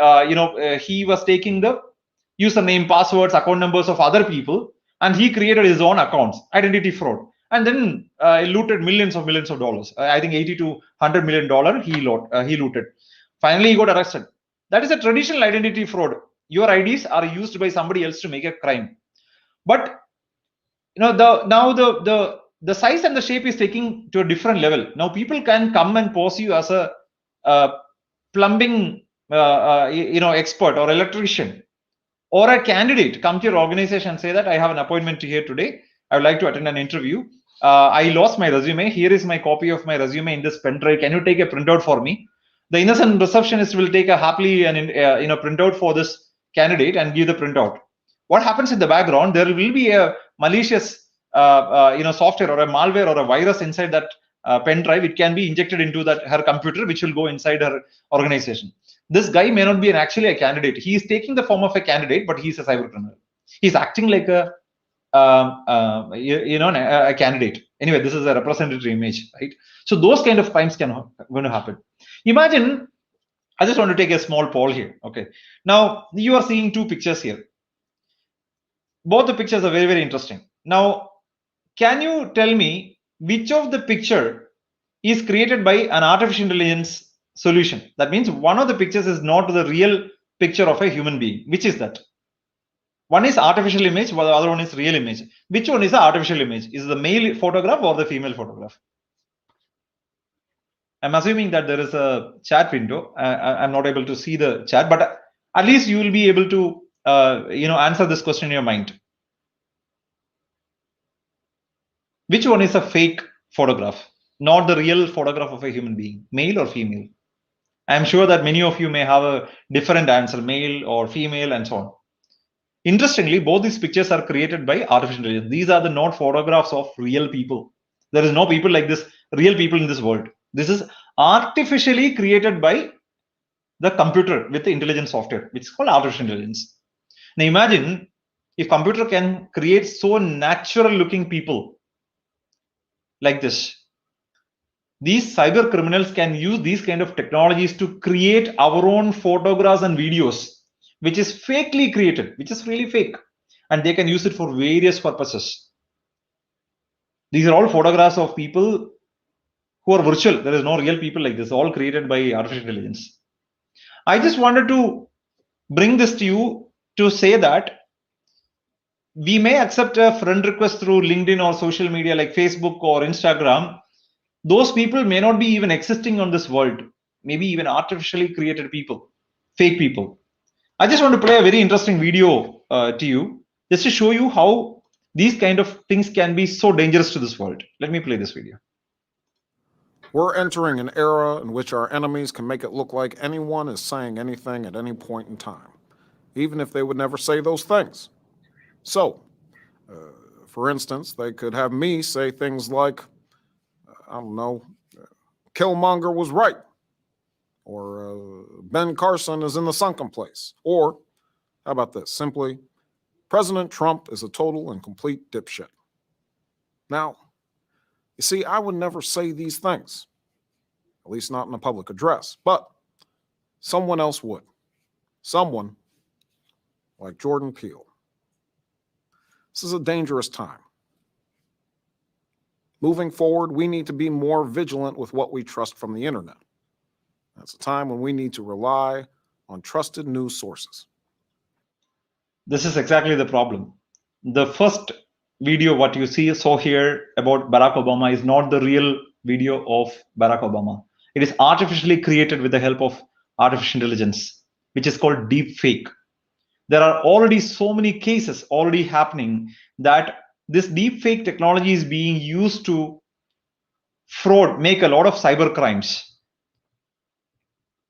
he was taking the username, passwords, account numbers of other people, and he created his own accounts, identity fraud, and then looted millions of dollars. I think $80 to $100 million he looted. Finally, he got arrested. That is a traditional identity fraud. Your IDs are used by somebody else to make a crime. But the size and the shape is taking to a different level. Now people can come and pose you as a plumbing expert or electrician or a candidate. Come to your organization and say that I have an appointment here today. I would like to attend an interview. I lost my resume. Here is my copy of my resume in this pen drive. Can you take a printout for me? The innocent receptionist will take a happily printout for this candidate and give the printout. What happens in the background? There will be a malicious software or a malware or a virus inside that pen drive. It can be injected into her computer, which will go inside her organization. This guy may not be actually a candidate. He is taking the form of a candidate, but he's a cyber criminal. He's acting like a candidate. Anyway, this is a representative image, right? So those kind of crimes going to happen. Imagine, I just want to take a small poll here. Okay, now you are seeing two pictures here. Both the pictures are very interesting. Now, can you tell me which of the picture is created by an artificial intelligence solution? That means one of the pictures is not the real picture of a human being. Which is that? One is artificial image, while the other one is real image. Which one is the artificial image? Is it the male photograph or the female photograph? I'm assuming that there is a chat window. I'm not able to see the chat, but at least you will be able to answer this question in your mind. Which one is a fake photograph, not the real photograph of a human being, male or female? I'm sure that many of you may have a different answer, male or female and so on. Interestingly, both these pictures are created by artificial intelligence. These are not photographs of real people. There is no people like this, real people in this world. This is artificially created by the computer with the intelligence software, which is called artificial intelligence. Now imagine if computer can create so natural looking people like this. These cyber criminals can use these kind of technologies to create our own photographs and videos, which is fakely created, which is really fake. And they can use it for various purposes. These are all photographs of people who are virtual. There is no real people like this, all created by artificial intelligence. I just wanted to bring this to you to say that we may accept a friend request through LinkedIn or social media like Facebook or Instagram. Those people may not be even existing on this world, maybe even artificially created people, fake people. I just want to play a very interesting video to you, just to show you how these kind of things can be so dangerous to this world. Let me play this video. We're entering an era in which our enemies can make it look like anyone is saying anything at any point in time, even if they would never say those things. So, for instance, they could have me say things like, I don't know, Killmonger was right, or Ben Carson is in the sunken place, or how about this? Simply, President Trump is a total and complete dipshit. Now, you see, I would never say these things, at least not in a public address, but someone else would. Someone like Jordan Peele. This is a dangerous time. Moving forward, we need to be more vigilant with what we trust from the internet. That's a time when we need to rely on trusted news sources. This is exactly the problem. The first video what you saw here about Barack Obama is not the real video of Barack Obama. It is artificially created with the help of artificial intelligence, which is called deep fake. There are already so many cases already happening that this deep fake technology is being used to fraud, make a lot of cyber crimes.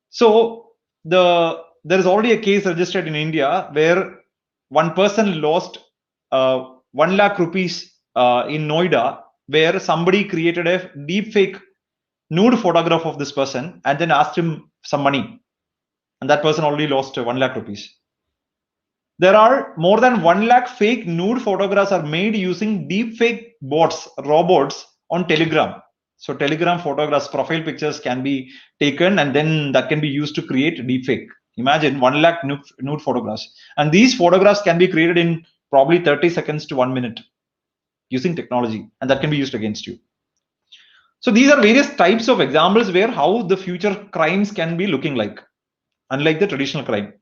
So there is already a case registered in India where one person lost 1 lakh rupees in Noida, where somebody created a deep fake nude photograph of this person and then asked him some money. And that person already lost 1 lakh rupees. There are more than 1 lakh fake nude photographs are made using deep fake bots, robots on Telegram. So Telegram photographs, profile pictures can be taken and then that can be used to create deep fake. Imagine 1 lakh nude photographs. And these photographs can be created in probably 30 seconds to 1 minute using technology, and that can be used against you. So these are various types of examples where how the future crimes can be looking like, unlike the traditional crime.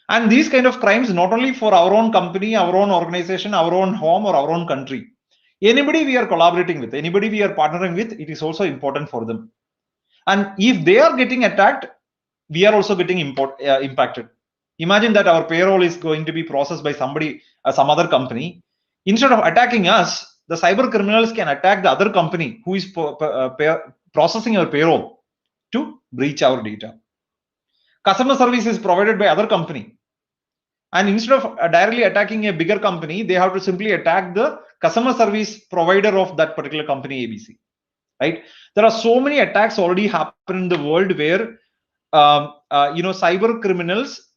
And these kind of crimes, not only for our own company, our own organization, our own home or our own country. Anybody we are collaborating with, anybody we are partnering with, it is also important for them. And if they are getting attacked, we are also getting impacted. Imagine that our payroll is going to be processed by somebody, some other company. Instead of attacking us, the cyber criminals can attack the other company who is processing our payroll to breach our data. Customer service is provided by other company. And instead of directly attacking a bigger company, they have to simply attack the customer service provider of that particular company, ABC. Right? There are so many attacks already happen in the world where cyber criminals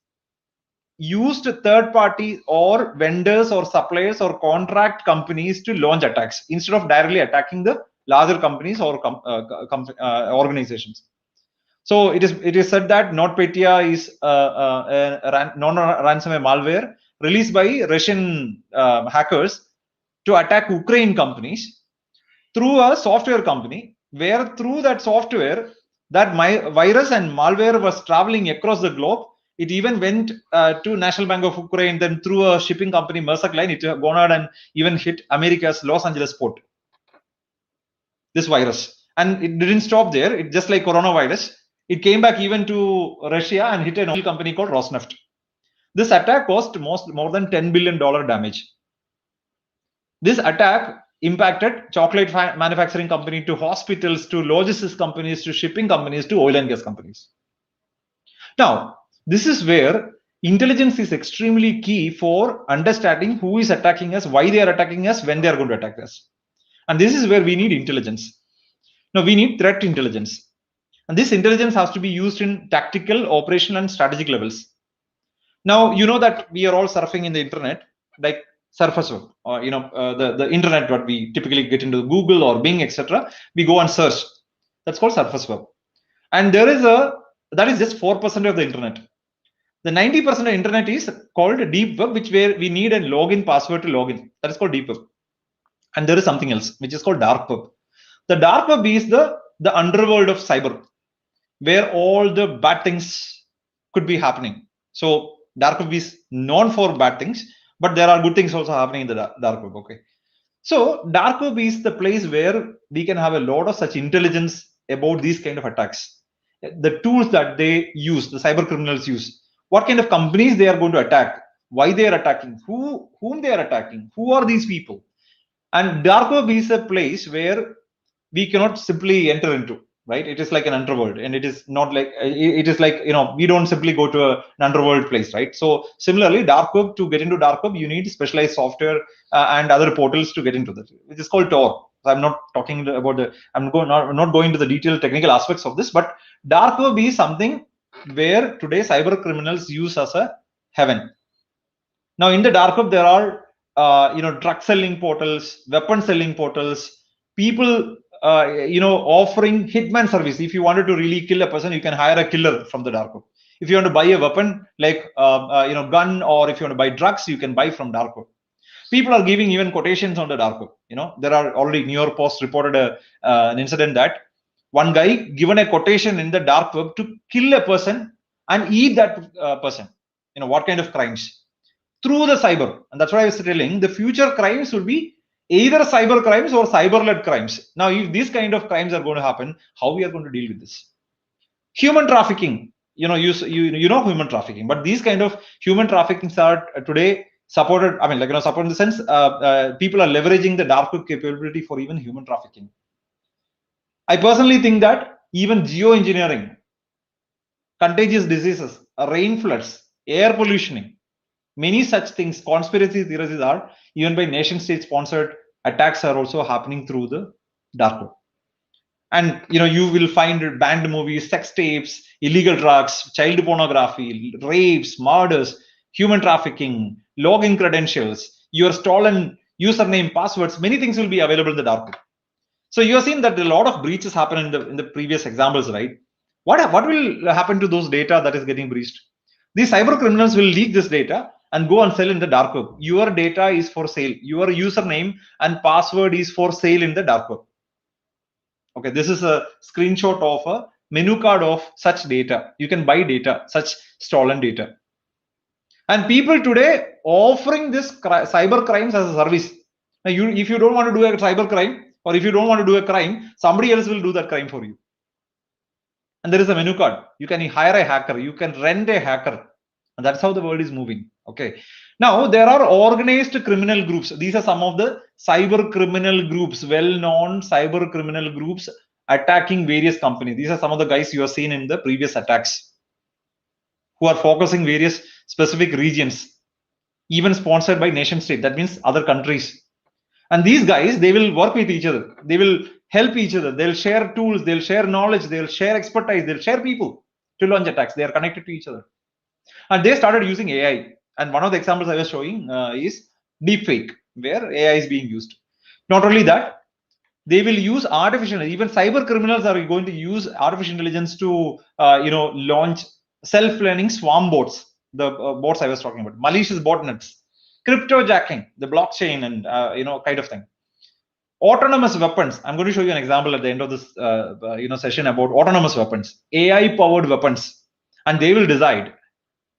used third party or vendors or suppliers or contract companies to launch attacks instead of directly attacking the larger companies or organizations. So it is said that NotPetya is a non-ransomware malware released by Russian hackers to attack Ukraine companies through a software company, where through that software, that virus and malware was traveling across the globe. It even went to National Bank of Ukraine, then through a shipping company, Maersk Line, it gone out and even hit America's Los Angeles port. This virus. And it didn't stop there. It just like coronavirus. It came back even to Russia and hit an oil company called Rosneft. This attack caused more than $10 billion damage. This attack impacted chocolate manufacturing company to hospitals, to logistics companies, to shipping companies, to oil and gas companies. Now, this is where intelligence is extremely key for understanding who is attacking us, why they are attacking us, when they are going to attack us. And this is where we need intelligence. Now, we need threat intelligence. And this intelligence has to be used in tactical, operational, and strategic levels. Now, you know that we are all surfing in the internet, like surface web, or the internet, what we typically get into Google or Bing, etc. We go and search. That's called surface web. And that is just 4% of the internet. The 90% of internet is called deep web, where we need a login password to login. That is called deep web. And there is something else, which is called dark web. The dark web is the underworld of cyber, where all the bad things could be happening. So dark web is known for bad things, but there are good things also happening in the dark web. Okay. So dark web is the place where we can have a lot of such intelligence about these kind of attacks. The tools that they use, the cyber criminals use, what kind of companies they are going to attack, why they are attacking, whom they are attacking, who are these people. And dark web is a place where we cannot simply enter into, right? It is like an underworld, and it is not like, it is like, we don't simply go to an underworld place, right? So similarly, dark web, to get into dark web, you need specialized software and other portals to get into that, which is called Tor. I'm not talking about I'm not going to the detailed technical aspects of this, but dark web is something where today cyber criminals use as a heaven. Now in the dark web, there are drug selling portals, weapon selling portals, people offering hitman service. If you wanted to really kill a person, you can hire a killer from the dark web. If you want to buy a weapon like gun, or if you want to buy drugs, you can buy from dark web. People are giving even quotations on the dark web. There are already New York Post reported an incident that one guy given a quotation in the dark web to kill a person and eat that person. What kind of crimes? Through the cyber. And that's why I was telling, the future crimes will be either cyber crimes or cyber-led crimes. Now, if these kind of crimes are going to happen, how we are going to deal with this? Human trafficking. You know human trafficking, but these kind of human traffickings are today supported. I mean, support in the sense, people are leveraging the dark web capability for even human trafficking. I personally think that even geoengineering, contagious diseases, rain floods, air pollution, many such things, conspiracy theories are even by nation state sponsored attacks are also happening through the dark web. And you will find banned movies, sex tapes, illegal drugs, child pornography, rapes, murders, human trafficking, login credentials, your stolen username, passwords. Many things will be available in the dark web. So you have seen that a lot of breaches happen in the previous examples, right? What will happen to those data that is getting breached? These cyber criminals will leak this data and go and sell in the dark web. Your data is for sale. Your username and password is for sale in the dark web. Okay, this is a screenshot of a menu card of such data. You can buy data, such stolen data. And people today offering this cyber crimes as a service. Now, if you don't want to do a cyber crime, or if you don't want to do a crime, somebody else will do that crime for you. And there is a menu card. You can hire a hacker. You can rent a hacker. And that's how the world is moving. Okay. Now, there are organized criminal groups. These are some of the cyber criminal groups, well-known cyber criminal groups attacking various companies. These are some of the guys you have seen in the previous attacks, who are focusing various specific regions, even sponsored by nation state. That means other countries. And these guys, they will work with each other. They will help each other. They'll share tools. They'll share knowledge. They'll share expertise. They'll share people to launch attacks. They are connected to each other. And they started using AI. And one of the examples I was showing is deepfake, where AI is being used. Not only that, they will use artificial, even cyber criminals are going to use artificial intelligence to, launch self-learning swarm bots, the bots I was talking about, malicious botnets, cryptojacking, the blockchain, and kind of thing. Autonomous weapons. I'm going to show you an example at the end of this session about autonomous weapons, AI-powered weapons, and they will decide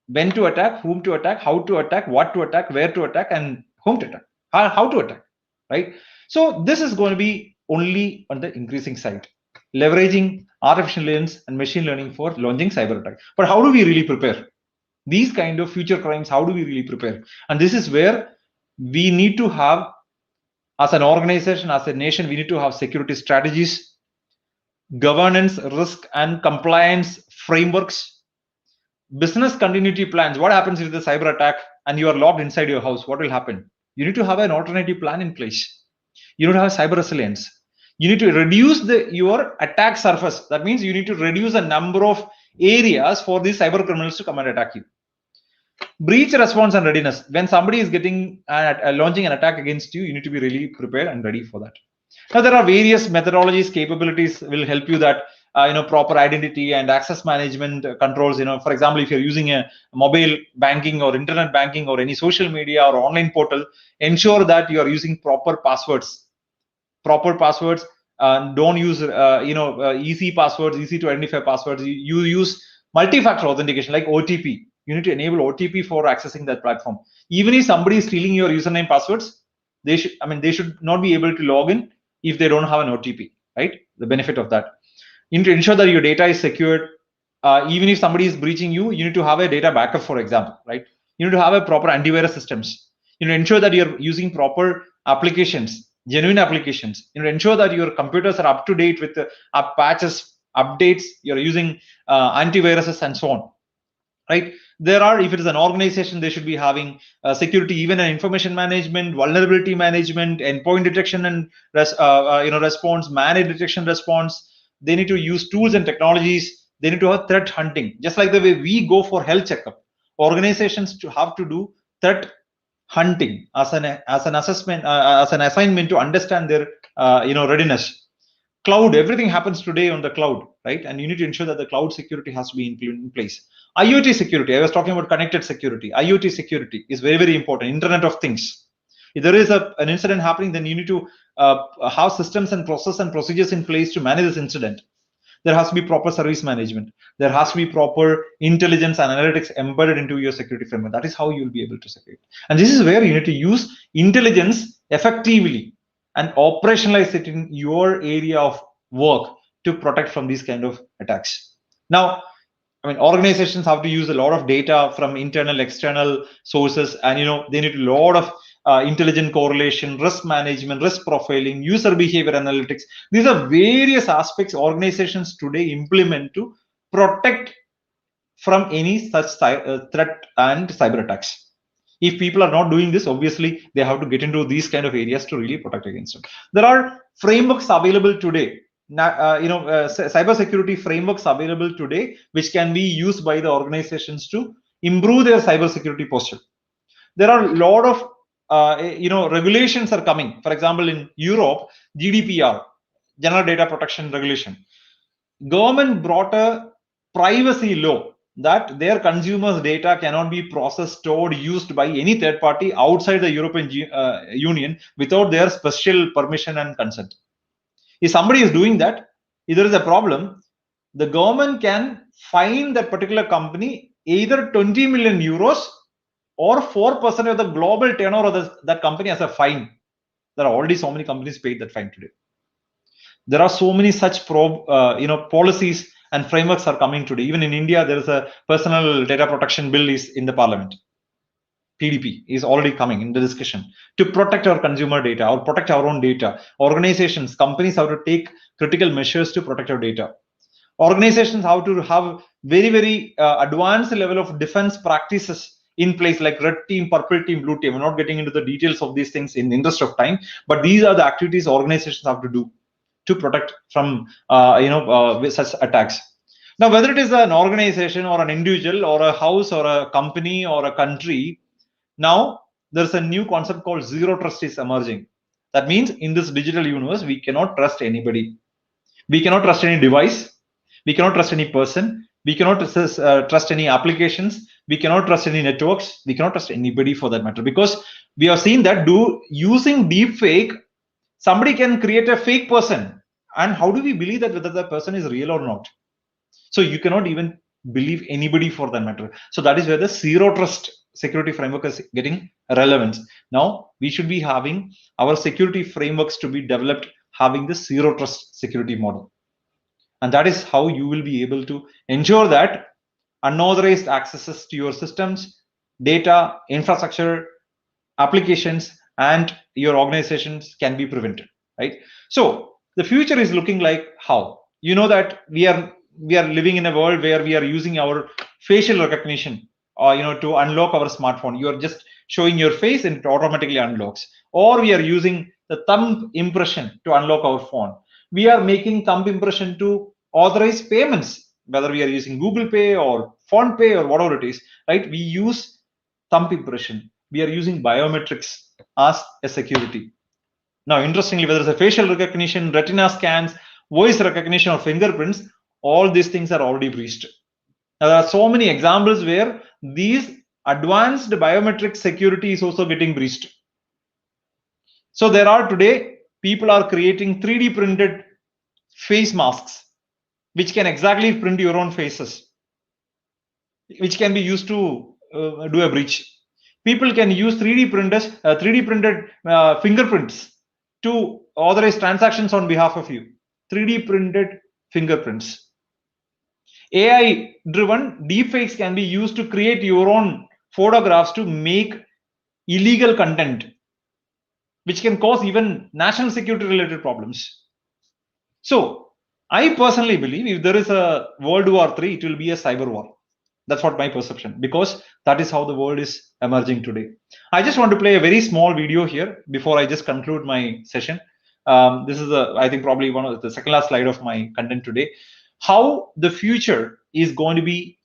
when to attack, whom to attack, how to attack, what to attack, where to attack, and whom to attack, how to attack, right? So this is going to be only on the increasing side, leveraging artificial intelligence and machine learning for launching cyber attack. But how do we really prepare? These kind of future crimes, how do we really prepare? And this is where we need to have, as an organization, as a nation, we need to have security strategies, governance, risk and compliance frameworks, business continuity plans. What happens if the cyber attack and you are locked inside your house? What will happen? You need to have an alternative plan in place. You need to have cyber resilience. You need to reduce your attack surface. That means you need to reduce the number of areas for these cyber criminals to come and attack you. Breach response and readiness. When somebody is getting launching an attack against you, you need to be really prepared and ready for that. Now there are various methodologies, capabilities will help you that proper identity and access management controls. For example, if you're using a mobile banking or internet banking or any social media or online portal, ensure that you are using proper passwords. Don't use easy passwords, easy to identify passwords. You use multi-factor authentication like OTP. You need to enable OTP for accessing that platform. Even if somebody is stealing your username passwords, they should not be able to log in if they don't have an OTP, right? The benefit of that. You need to ensure that your data is secured. Even if somebody is breaching you, you need to have a data backup, for example, right? You need to have a proper antivirus systems. You need to ensure that you're using proper applications, genuine applications. You need to ensure that your computers are up to date with the patches, updates. You're using antiviruses and so on, right? If it is an organization, they should be having security, even an information management, vulnerability management, endpoint detection and response, managed detection response. They need to use tools and technologies. They need to have threat hunting, just like the way we go for health checkup. Organizations have to do threat hunting as an assessment, as an assignment to understand their readiness. Cloud, everything happens today on the cloud, right? And you need to ensure that the cloud security has to be in place. IoT security, I was talking about connected security. IoT security is very, very important. Internet of Things. If there is an incident happening, then you need to have systems and process and procedures in place to manage this incident. There has to be proper service management. There has to be proper intelligence and analytics embedded into your security framework. That is how you will be able to secure it. And this is where you need to use intelligence effectively and operationalize it in your area of work to protect from these kind of attacks. Now, organizations have to use a lot of data from internal, external sources, and they need a lot of intelligent correlation, risk management, risk profiling, user behavior analytics. These are various aspects organizations today implement to protect from any such threat and cyber attacks. If people are not doing this, obviously they have to get into these kind of areas to really protect against them. There are frameworks available today. Cyber security frameworks available today, which can be used by the organizations to improve their cyber security posture. There are a lot of regulations are coming. For example, in Europe, GDPR, General Data Protection Regulation, government brought a privacy law that their consumers' data cannot be processed, stored, used by any third party outside the European Union without their special permission and consent. If somebody is doing that, if there is a problem, the government can fine that particular company either 20 million euros or 4% of the global turnover of that company as a fine. There are already so many companies paid that fine today. There are so many such policies and frameworks are coming today. Even in India, there is a personal data protection bill is in the parliament. PDP is already coming in the discussion to protect our consumer data or protect our own data. Organizations, companies have to take critical measures to protect our data. Organizations have to have very, very advanced level of defense practices in place, like red team, purple team, blue team. I'm not getting into the details of these things in the interest of time, but these are the activities organizations have to do to protect from such attacks. Now, whether it is an organization or an individual or a house or a company or a country, now there's a new concept called zero trust is emerging. That means in this digital universe, we cannot trust anybody. We cannot trust any device. We cannot trust any person. We cannot trust any applications. We cannot trust any networks. We cannot trust anybody for that matter, because we have seen that using deep fake, somebody can create a fake person. And how do we believe that whether the person is real or not? So you cannot even believe anybody for that matter. So that is where the zero trust security framework is getting relevance. Now we should be having our security frameworks to be developed having the zero trust security model. And that is how you will be able to ensure that unauthorized accesses to your systems, data, infrastructure, applications, and your organizations can be prevented, right? So the future is looking like how? You know that we are living in a world where we are using our facial recognition to unlock our smartphone. You are just showing your face and it automatically unlocks. Or we are using the thumb impression to unlock our phone. we are making thumb impression to authorize payments, whether we are using Google Pay or Phone Pay or whatever it is, right? We use thumb impression. We are using biometrics as a security. Now, interestingly, whether it's a facial recognition, retina scans, voice recognition, or fingerprints, all these things are already breached. Now, there are so many examples where these advanced biometric security is also getting breached. So there are today, people are creating 3D printed face masks, which can exactly print your own faces, which can be used to do a breach. People can use 3D printers, 3D printed fingerprints to authorize transactions on behalf of you. 3D printed fingerprints. AI driven deepfakes can be used to create your own photographs to make illegal content, which can cause even national security related problems. So I personally believe if there is a World War III, it will be a cyber war. That's what my perception, because that is how the world is emerging today. I just want to play a very small video here before I just conclude my session. This is I think probably one of the second last slide of my content today. How the future is going to be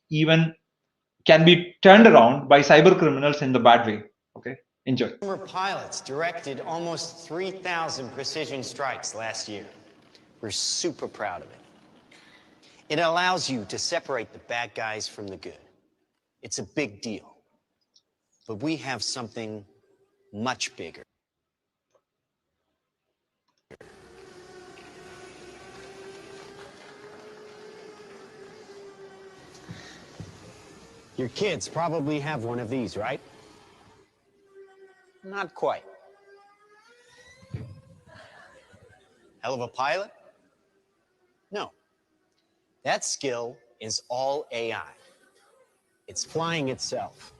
can be turned around by cyber criminals in the bad way. Okay, enjoy. Former pilots directed almost 3,000 precision strikes last year. We're super proud of it. It allows you to separate the bad guys from the good. It's a big deal. But we have something much bigger. Your kids probably have one of these, right? Not quite. Hell of a pilot? No. That skill is all AI. It's flying itself.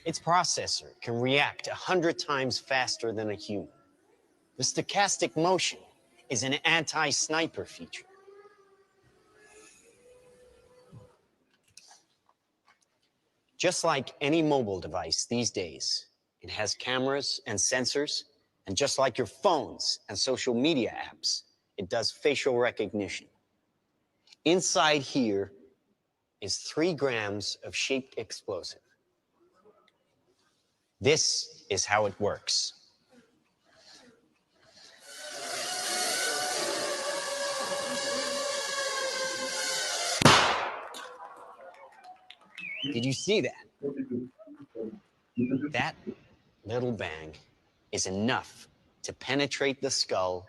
Its processor can react 100 times faster than a human. The stochastic motion is an anti-sniper feature. Just like any mobile device these days, it has cameras and sensors, and just like your phones and social media apps, it does facial recognition. Inside here is 3 grams of shaped explosive. This is how it works. Did you see that? That little bang is enough to penetrate the skull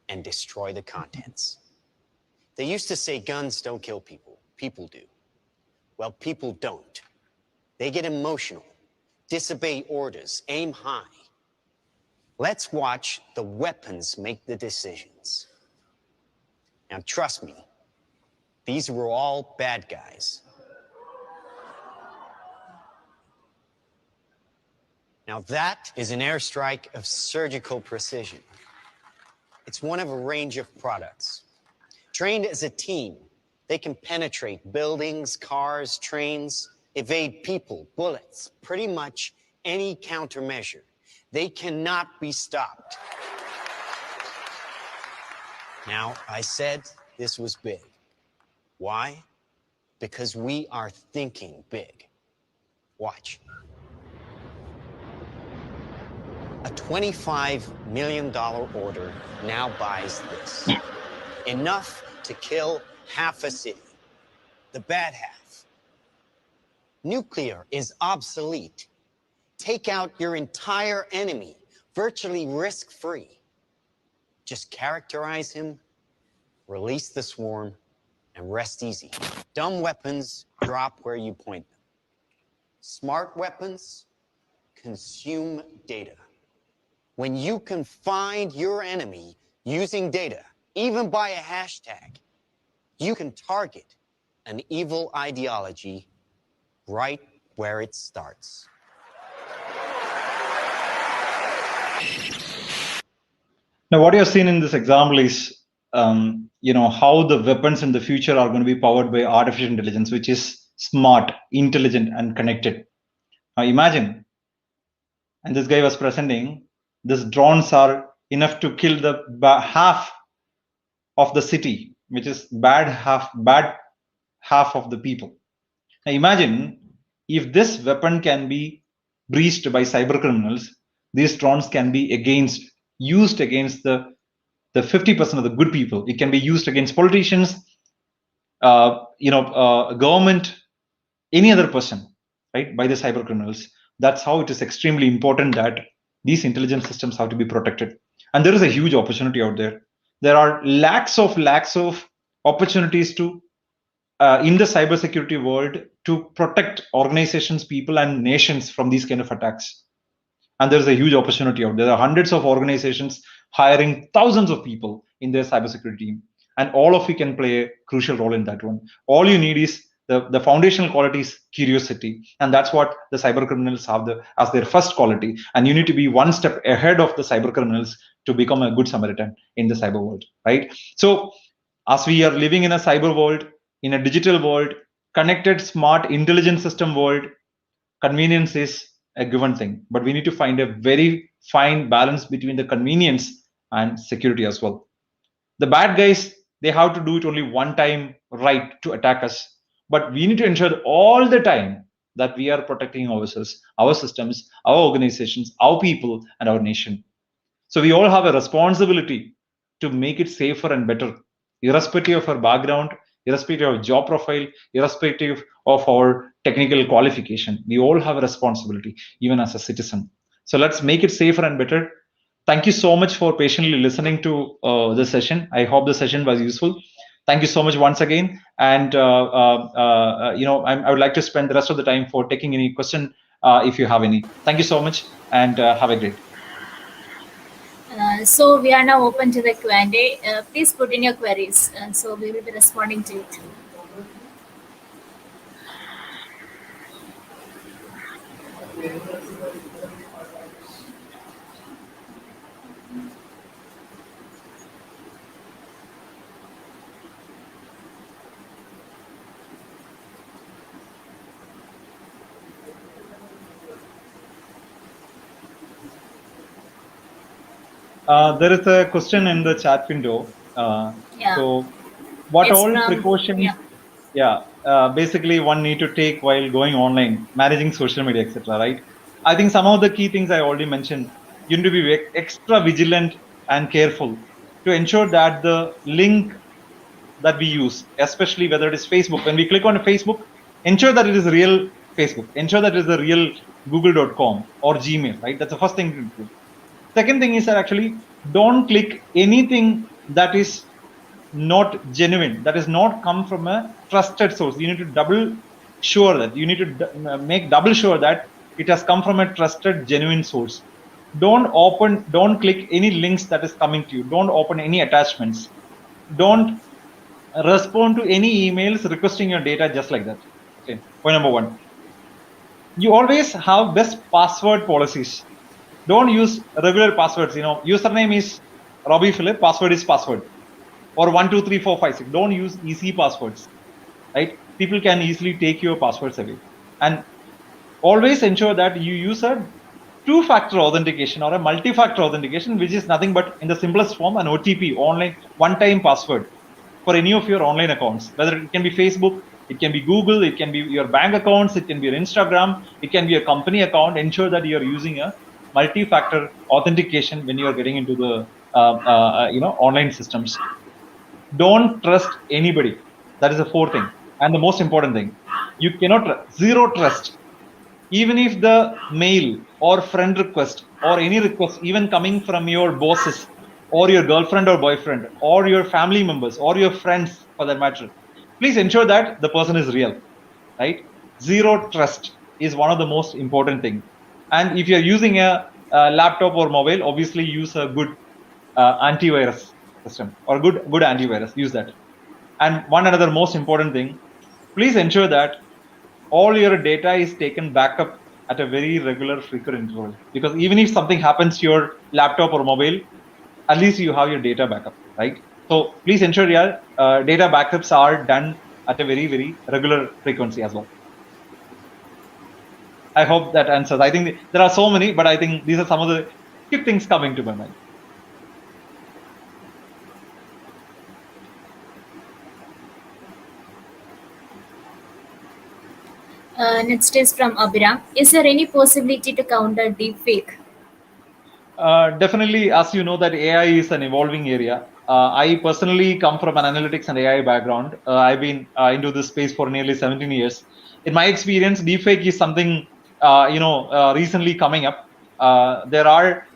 and destroy the contents. They used to say guns don't kill people, people do. Well, people don't. They get emotional, disobey orders, aim high. Let's watch the weapons make the decisions. Now, trust me, these were all bad guys. Now that is an airstrike of surgical precision. It's one of a range of products. Trained as a team, they can penetrate buildings, cars, trains, evade people, bullets, pretty much any countermeasure. They cannot be stopped. Now, I said this was big. Why? Because we are thinking big. Watch. A $25 million order now buys this. Enough to kill half a city. The bad half. Nuclear is obsolete. Take out your entire enemy, virtually risk-free. Just characterize him, release the swarm, and rest easy. Dumb weapons drop where you point them. Smart weapons consume data. When you can find your enemy using data, even by a hashtag, you can target an evil ideology right where it starts. Now, what you're seeing in this example is, how the weapons in the future are going to be powered by artificial intelligence, which is smart, intelligent, and connected. Now, imagine, and this guy was presenting, these drones are enough to kill the half of the city, which is bad half of the people. Now imagine if this weapon can be breached by cyber criminals, these drones can be used against the 50% of the good people. It can be used against politicians, government, any other person, right, by the cyber criminals. That's how it is extremely important that these intelligence systems have to be protected. And there is a huge opportunity out there. There are lakhs of opportunities to in the cybersecurity world to protect organizations, people, and nations from these kind of attacks. And there's a huge opportunity out there. There are hundreds of organizations hiring thousands of people in their cybersecurity team, and all of you can play a crucial role in that one. All you need is the foundational quality is curiosity, and that's what the cyber criminals have as their first quality. And you need to be one step ahead of the cyber criminals to become a good Samaritan in the cyber world, right? So, as we are living in a cyber world, in a digital world, connected, smart, intelligent system world, convenience is a given thing, but we need to find a very fine balance between the convenience and security as well. The bad guys, they have to do it only one time right to attack us, but we need to ensure that all the time that we are protecting ourselves, our systems, our organizations, our people, and our nation. So we all have a responsibility to make it safer and better, irrespective of our background, irrespective of job profile, irrespective of our technical qualification. We all have a responsibility, even as a citizen. So let's make it safer and better. Thank you so much for patiently listening to the session. I hope the session was useful. Thank you so much once again. And I would like to spend the rest of the time for taking any question if you have any. Thank you so much, and have a great day. So we are now open to the Q&A. Please put in your queries. So we will be responding to it. There is a question in the chat window. Yeah. So, what It's all from- precautions? Basically, one need to take while going online, managing social media, etc. Right? I think some of the key things I already mentioned. You need to be extra vigilant and careful to ensure that the link that we use, especially whether it is Facebook, when we click on a Facebook, ensure that it is real Facebook, ensure that it is the real google.com or Gmail, right? That's the first thing to do. Second thing is that actually don't click anything that is not genuine, that is not come from a trusted source. You need to make double sure that it has come from a trusted, genuine source. Don't click any links that is coming to you. Don't open any attachments. Don't respond to any emails requesting your data just like that. Okay, point number one. You always have best password policies. Don't use regular passwords. Username is Robbie Philip, password is password, or 12345. Don't use easy passwords, right? People can easily take your passwords away. And always ensure that you use a two-factor authentication or a multi-factor authentication, which is nothing but in the simplest form, an OTP, online one-time password for any of your online accounts, whether it can be Facebook, it can be Google, it can be your bank accounts, it can be your Instagram, it can be your company account. Ensure that you're using a multi-factor authentication when you're getting into the online systems. Don't trust anybody. That is the fourth thing. And the most important thing, you cannot, zero trust. Even if the mail or friend request or any request, even coming from your bosses or your girlfriend or boyfriend or your family members or your friends for that matter, please ensure that the person is real, right? Zero trust is one of the most important things. And if you're using a laptop or mobile, obviously use a good antivirus system or good antivirus. Use that. And one another most important thing, please ensure that all your data is taken backup at a very regular, frequent interval. Because even if something happens to your laptop or mobile, at least you have your data backup, right? So please ensure your data backups are done at a very, very regular frequency as well. I hope that answers. I think there are so many, but I think these are some of the quick things coming to my mind. Next is from Abhiram. Is there any possibility to counter deepfake? Definitely, as you know, that AI is an evolving area. I personally come from an analytics and AI background. I've been into this space for nearly 17 years. In my experience, deepfake is something recently coming up. There are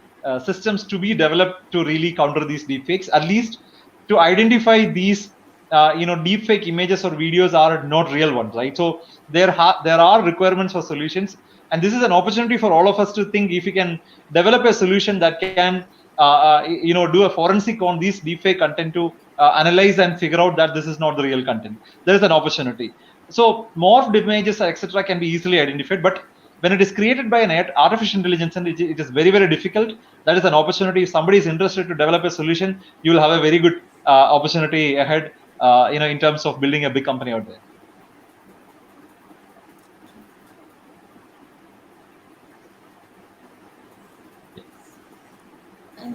systems to be developed to really counter these deepfakes. At least to identify these, deepfake images or videos are not real ones, right? So there are requirements for solutions, and this is an opportunity for all of us to think if we can develop a solution that can do a forensic on these deepfake content to analyze and figure out that this is not the real content. There is an opportunity. So morphed images, etc., can be easily identified, but when it is created by an artificial intelligence, and it is very, very difficult. That is an opportunity. If somebody is interested to develop a solution, you will have a very good opportunity ahead. In terms of building a big company out there.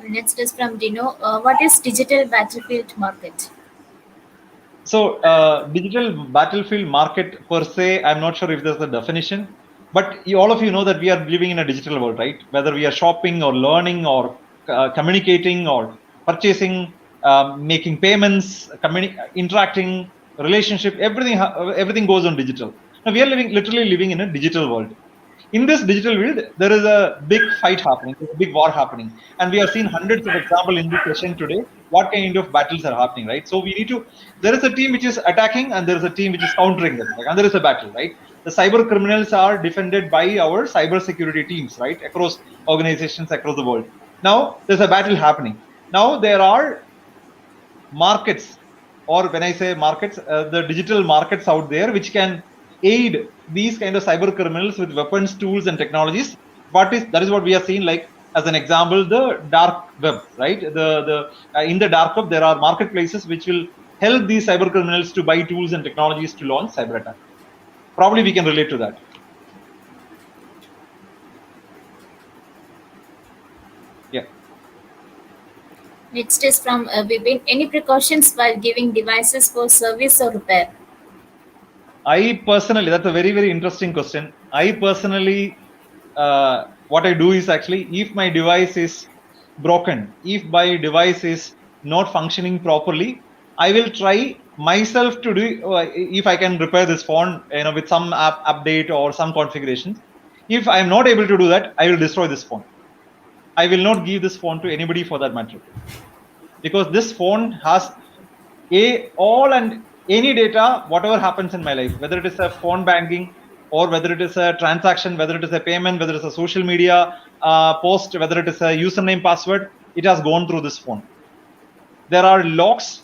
Next is from Dino. What is digital battlefield market? So digital battlefield market per se, I'm not sure if there's a definition, but all of you know that we are living in a digital world, right? Whether we are shopping or learning or communicating or purchasing, making payments, interacting, relationship, everything goes on digital. Now we are literally living in a digital world. In this digital world, there is a big fight happening, a big war happening, and we have seen hundreds of examples in this session today. What kind of battles are happening, right? So we need to. There is a team which is attacking, and there is a team which is countering them, and there is a battle, right? The cyber criminals are defended by our cyber security teams, right, across organizations across the world. Now there's a battle happening. Now there are markets, or when I say markets, the digital markets out there which can aid these kind of cyber criminals with weapons, tools, and technologies. That is what we are seeing, like as an example, the dark web, right? In the dark web, there are marketplaces which will help these cyber criminals to buy tools and technologies to launch cyber attack. Probably we can relate to that. Yeah. Next is from Vipin. Any precautions while giving devices for service or repair? I personally, that's a very, very interesting question. I personally, what I do is actually, if my device is broken, if my device is not functioning properly, I will try myself to do, if I can repair this phone, with some app update or some configurations. If I'm not able to do that, I will destroy this phone. I will not give this phone to anybody for that matter, because this phone has all and any data, whatever happens in my life, whether it is a phone banking or whether it is a transaction, whether it is a payment, whether it's a social media post, whether it is a username, password, it has gone through this phone. There are locks,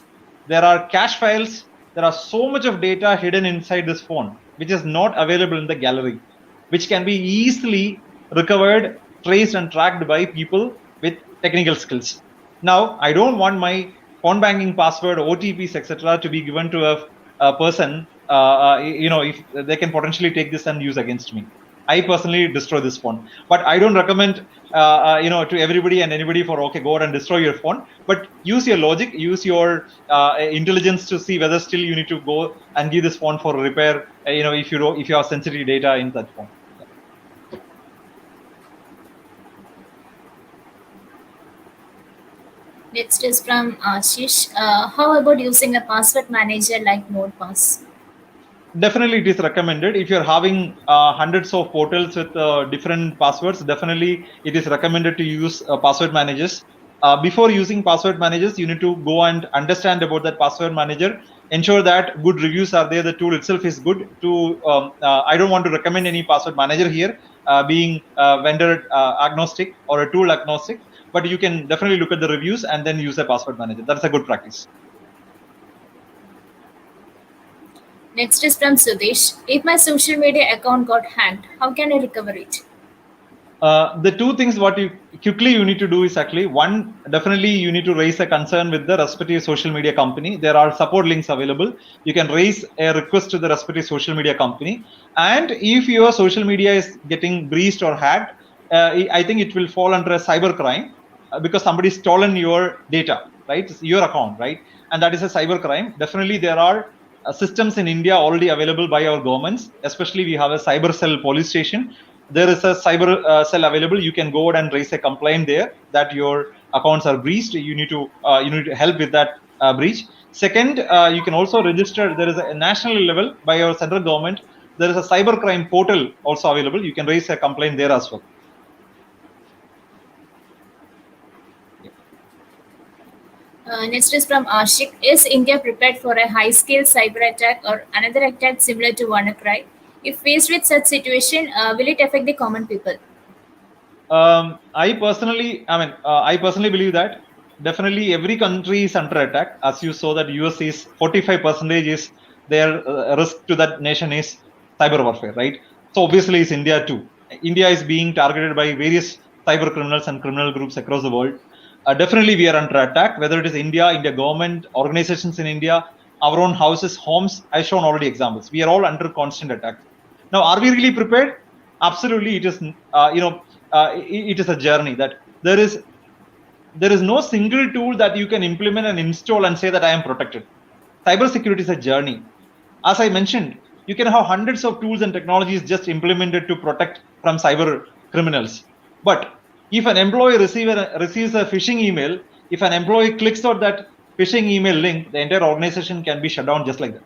there are cache files, there are so much of data hidden inside this phone, which is not available in the gallery, which can be easily recovered, traced, and tracked by people with technical skills. Now, I don't want my phone banking password, OTPs, etc., to be given to a person, if they can potentially take this and use against me. I personally destroy this phone, but I don't recommend, to everybody and anybody for, okay, go out and destroy your phone, but use your logic, use your intelligence to see whether still you need to go and give this phone for repair, if you have sensitive data in that phone. Next is from Ashish. How about using a password manager like NodePass? Definitely, it is recommended. If you're having hundreds of portals with different passwords, definitely it is recommended to use password managers. Before using password managers, you need to go and understand about that password manager. Ensure that good reviews are there. The tool itself is good. I don't want to recommend any password manager here, being vendor agnostic or a tool agnostic. But you can definitely look at the reviews and then use a password manager. That's a good practice. Next is from Sudesh. If my social media account got hacked, how can I recover it? The two things what you need to do is actually, one, definitely you need to raise a concern with the respective social media company. There are support links available. You can raise a request to the respective social media company. And if your social media is getting breached or hacked, I think it will fall under a cyber crime because somebody stolen your data, right? It's your account, right? And that is a cyber crime. Definitely there are systems in India already available by our governments. Especially, we have a cyber cell police station. There is a cyber cell available. You can go and raise a complaint there that your accounts are breached. You need to help with that breach. Second, you can also register. There is a national level by our central government. There is a cybercrime portal also available. You can raise a complaint there as well. Next is from Ashik. Is India prepared for a high-scale cyber attack or another attack similar to WannaCry? If faced with such situation, will it affect the common people? I personally believe that definitely every country is under attack. As you saw that US is 45% is their risk to that nation is cyber warfare, right? So obviously it's India too. India is being targeted by various cyber criminals and criminal groups across the world. Definitely we are under attack, whether it is India government, organizations in India, our own houses, homes. I've shown already examples. We are all under constant attack. Now, are we really prepared? Absolutely. It is, it is a journey that there is no single tool that you can implement and install and say that I am protected. Cybersecurity is a journey. As I mentioned, you can have hundreds of tools and technologies just implemented to protect from cyber criminals. But if an employee receives a phishing email, if an employee clicks on that phishing email link, the entire organization can be shut down just like that,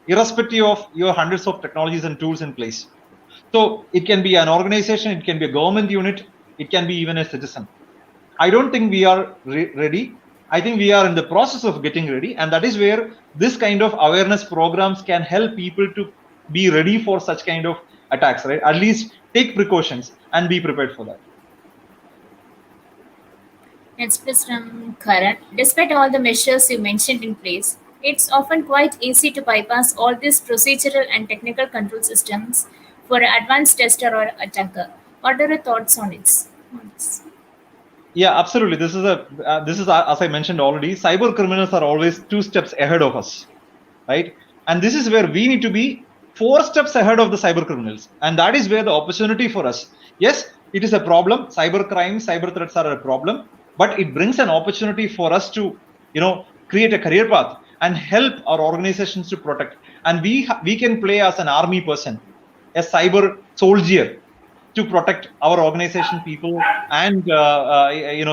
irrespective of your hundreds of technologies and tools in place. So it can be an organization, it can be a government unit, it can be even a citizen. I don't think we are ready. I think we are in the process of getting ready, and that is where this kind of awareness programs can help people to be ready for such kind of attacks, right? At least take precautions and be prepared for that. Next is from Karan. Despite all the measures you mentioned in place, it's often quite easy to bypass all these procedural and technical control systems for an advanced tester or attacker. What are your thoughts on this? Yeah, absolutely. This is as I mentioned already. Cyber criminals are always 2 steps ahead of us, right? And this is where we need to be 4 steps ahead of the cyber criminals, and that is where the opportunity for us. Yes, it is a problem. Cyber crime, cyber threats are a problem, but it brings an opportunity for us to, create a career path and help our organizations to protect. And we can play as an army person, a cyber soldier, to protect our organization, people, and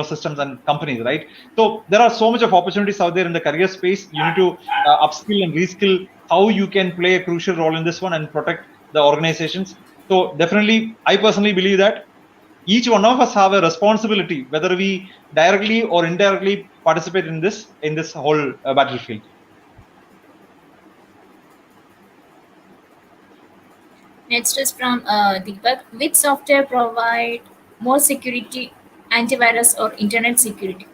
systems and companies, right? So there are so much of opportunities out there in the career space. You need to upskill and reskill how you can play a crucial role in this one and protect the organizations. So definitely, I personally believe that each one of us have a responsibility, whether we directly or indirectly participate in this whole battlefield. Next is from Deepak. Which software provide more security, antivirus or internet security?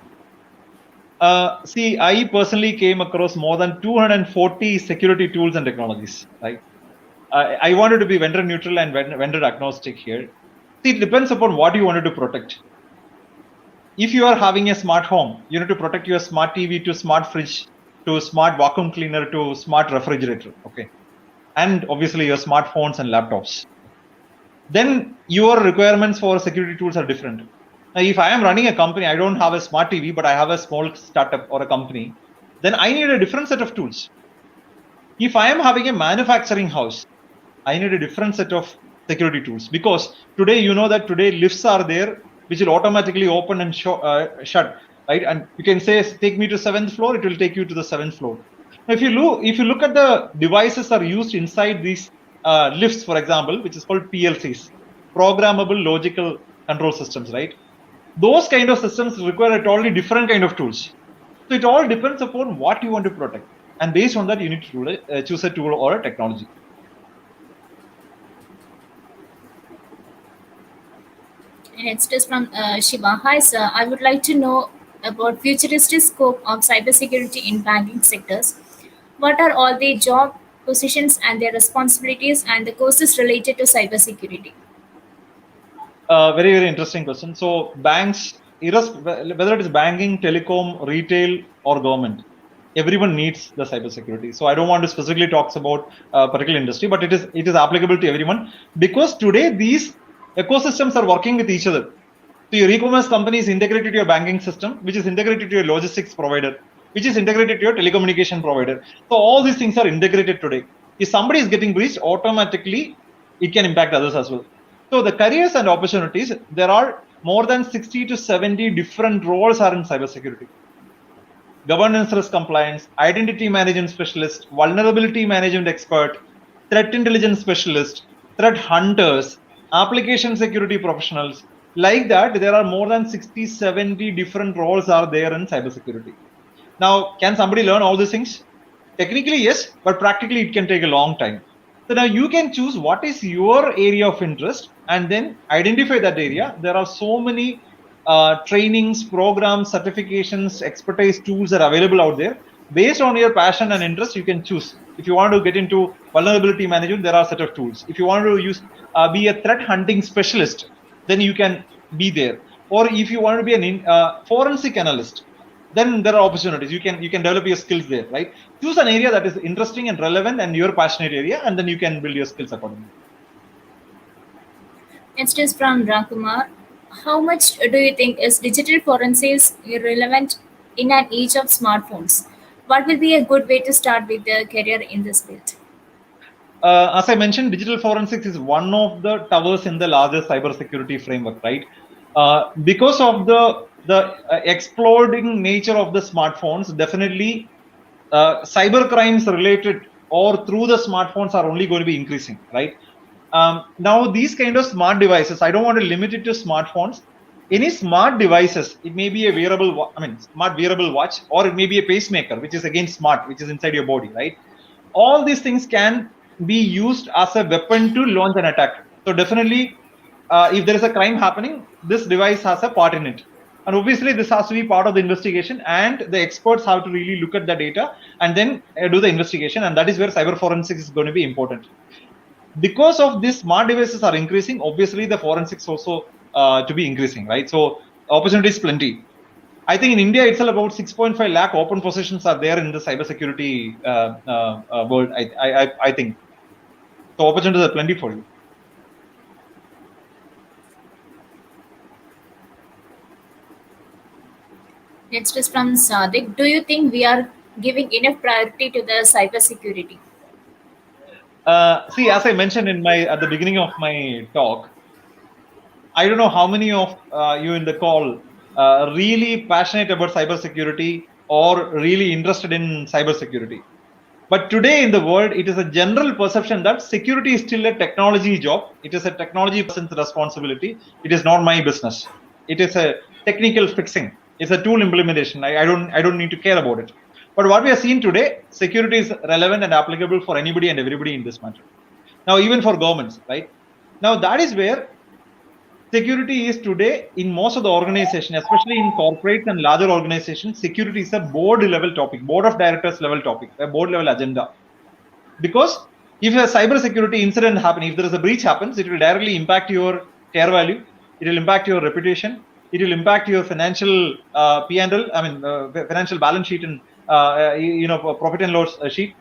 See, I personally came across more than 240 security tools and technologies, right? I wanted to be vendor neutral and vendor agnostic here. See, it depends upon what you wanted to protect. If you are having a smart home, you need to protect your smart TV to smart fridge to smart vacuum cleaner to smart refrigerator, okay? And obviously your smartphones and laptops. Then your requirements for security tools are different. Now, if I am running a company, I don't have a smart TV, but I have a small startup or a company, then I need a different set of tools. If I am having a manufacturing house, I need a different set of security tools, because today, today lifts are there, which will automatically open and shut, right? And you can say, take me to 7th floor, it will take you to the 7th floor. Now, if you look at the devices are used inside these lifts, for example, which is called PLCs, programmable logical control systems, right? Those kind of systems require a totally different kind of tools. So it all depends upon what you want to protect, and based on that, you need to choose a tool or a technology. Next is from Shiva. Hi, sir. I would like to know about futuristic scope of cybersecurity in banking sectors. What are all the job positions and their responsibilities and the courses related to cybersecurity? Very, very interesting question. So banks, whether it is banking, telecom, retail, or government, everyone needs the cybersecurity. So I don't want to specifically talk about a particular industry, but it is applicable to everyone, because today these ecosystems are working with each other. So your e-commerce company is integrated to your banking system, which is integrated to your logistics provider. which is integrated to your telecommunication provider. So all these things are integrated today. If somebody is getting breached, automatically it can impact others as well. So the careers and opportunities, there are more than 60 to 70 different roles are in cybersecurity. Governance risk compliance, identity management specialist, vulnerability management expert, threat intelligence specialist, threat hunters, application security professionals. Like that, there are more than 60, 70 different roles are there in cybersecurity. Now, can somebody learn all these things? Technically, yes, but practically it can take a long time. So now you can choose what is your area of interest and then identify that area. There are so many trainings, programs, certifications, expertise tools are available out there. Based on your passion and interest, you can choose. If you want to get into vulnerability management, there are a set of tools. If you want to use be a threat hunting specialist, then you can be there. Or if you want to be an forensic analyst, then there are opportunities. You can develop your skills there, right? Choose an area that is interesting and relevant and your passionate area, and then you can build your skills accordingly. Next is from Rakumar. How much do you think is digital forensics relevant in an age of smartphones? What will be a good way to start with their career in this field? As I mentioned, digital forensics is one of the towers in the larger cybersecurity framework, right? Because of the exploding nature of the smartphones, definitely cyber crimes related or through the smartphones are only going to be increasing, right? Now these kind of smart devices, I don't want to limit it to smartphones. Any smart devices, it may be a wearable, smart wearable watch, or it may be a pacemaker, which is again smart, which is inside your body, right? All these things can be used as a weapon to launch an attack. So definitely, if there is a crime happening, this device has a part in it. And obviously, this has to be part of the investigation, and the experts have to really look at the data and then do the investigation. And that is where cyber forensics is going to be important. Because of this, smart devices are increasing. Obviously, the forensics also to be increasing, right? So opportunities plenty. I think in India itself, about 6.5 lakh open positions are there in the cybersecurity world. I think so. Opportunities are plenty for you. Next is from Sadiq. Do you think we are giving enough priority to the cybersecurity? See, as I mentioned at the beginning of my talk, I don't know how many of you in the call really passionate about cybersecurity or really interested in cybersecurity. But today in the world, it is a general perception that security is still a technology job. It is a technology person's responsibility. It is not my business. It is a technical fixing. It's a tool implementation. I don't need to care about it. But what we are seeing today, security is relevant and applicable for anybody and everybody in this matter. Now, even for governments, right? Now, that is where security is today in most of the organization, especially in corporates and larger organizations. Security is a board level topic, board of directors level topic, a board level agenda. Because if a cyber security incident happens, if there is a breach happens, it will directly impact your share value, it will impact your reputation, it will impact your financial P&L, financial balance sheet and profit and loss sheet.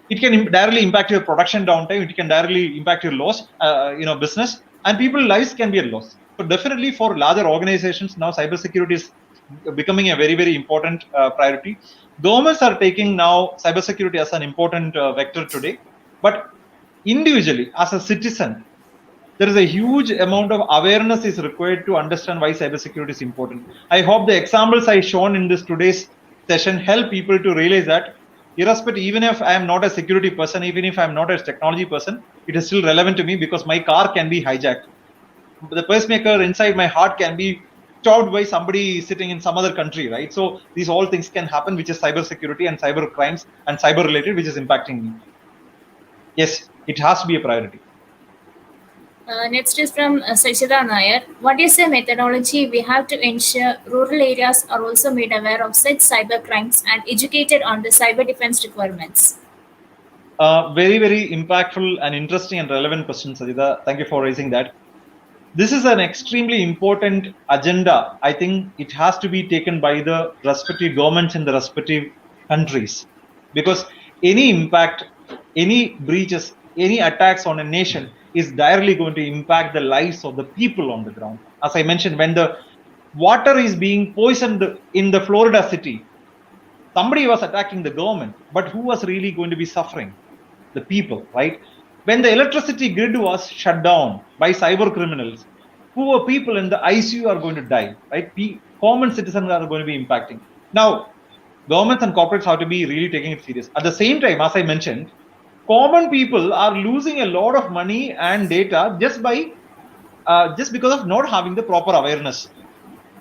It can directly impact your production downtime. It can directly impact your loss, business, and people's lives can be a loss. So definitely for larger organizations now, cybersecurity is becoming a very, very important priority. Governments are taking now cybersecurity as an important vector today, but individually as a citizen, there is a huge amount of awareness is required to understand why cybersecurity is important. I hope the examples I shown in this today's session help people to realize that irrespective, even if I am not a security person, even if I am not a technology person, it is still relevant to me because my car can be hijacked. The pacemaker inside my heart can be stopped by somebody sitting in some other country, right? So these all things can happen, which is cybersecurity and cyber crimes and cyber related, which is impacting me. Yes, it has to be a priority. Next is from Sachida Nair. What is the methodology we have to ensure rural areas are also made aware of such cyber crimes and educated on the cyber defense requirements? Very, very impactful and interesting and relevant question, Sajida. Thank you for raising that. This is an extremely important agenda. I think it has to be taken by the respective governments in the respective countries, because any impact, any breaches, any attacks on a nation is directly going to impact the lives of the people on the ground. As I mentioned, when the water is being poisoned in the Florida city, somebody was attacking the government, but who was really going to be suffering? The people, right? When the electricity grid was shut down by cyber criminals, poor people in the ICU are going to die, right? Common citizens are going to be impacting. Now, governments and corporates have to be really taking it serious. At the same time, as I mentioned, common people are losing a lot of money and data just because of not having the proper awareness.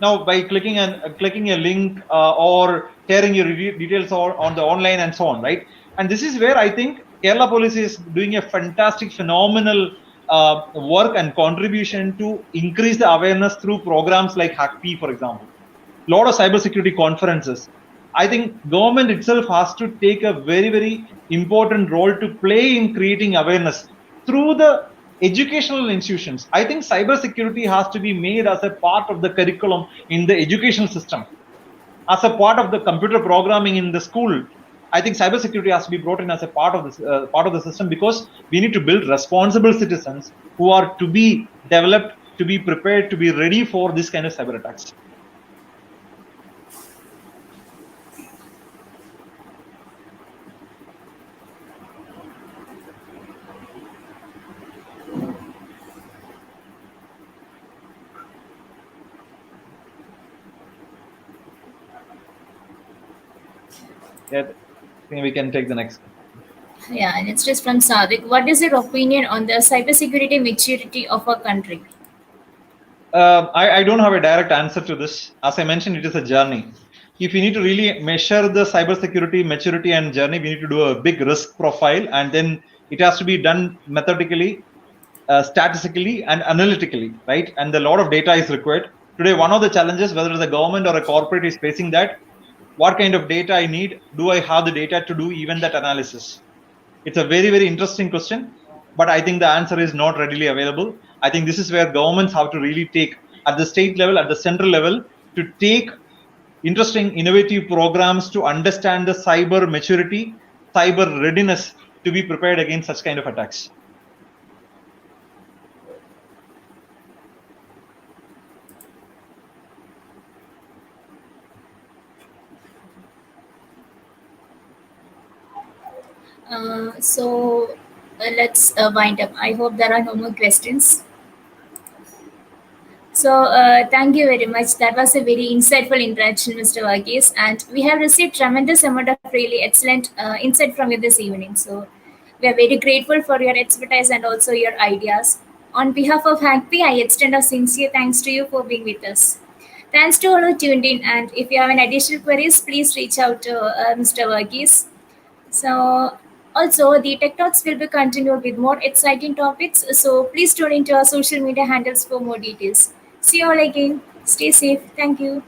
Now, by clicking a link or sharing your details on the online and so on, right? And this is where I think Kerala Police is doing a fantastic, phenomenal work and contribution to increase the awareness through programs like HackP, for example. A lot of cybersecurity conferences. I think government itself has to take a very, very important role to play in creating awareness through the educational institutions. I think cybersecurity has to be made as a part of the curriculum in the educational system, as a part of the computer programming in the school. I think cybersecurity has to be brought in as a part of this part of the system, because we need to build responsible citizens who are to be developed, to be prepared, to be ready for this kind of cyber attacks. Yeah, I think we can take the next. Yeah, and it's just from Sadik. What is your opinion on the cybersecurity maturity of our country? I don't have a direct answer to this. As I mentioned, it is a journey. If we need to really measure the cybersecurity maturity and journey, we need to do a big risk profile, and then it has to be done methodically, statistically, and analytically, right? And a lot of data is required. Today, one of the challenges, whether the government or a corporate is facing that, what kind of data I need? Do I have the data to do even that analysis? It's a very, very interesting question, but I think the answer is not readily available. I think this is where governments have to really take, at the state level, at the central level, to take interesting, innovative programs to understand the cyber maturity, cyber readiness to be prepared against such kind of attacks. So let's wind up. I hope there are no more questions. So thank you very much. That was a very insightful interaction, Mr. Varughese, and we have received tremendous amount of really excellent insight from you this evening. So we are very grateful for your expertise and also your ideas. On behalf of HackP, I extend a sincere thanks to you for being with us. Thanks to all who tuned in, and if you have any additional queries, please reach out to Mr. Varughese. So also the Tech Talks will be continued with more exciting topics. So please tune into our social media handles for more details. See you all again. Stay safe. Thank you.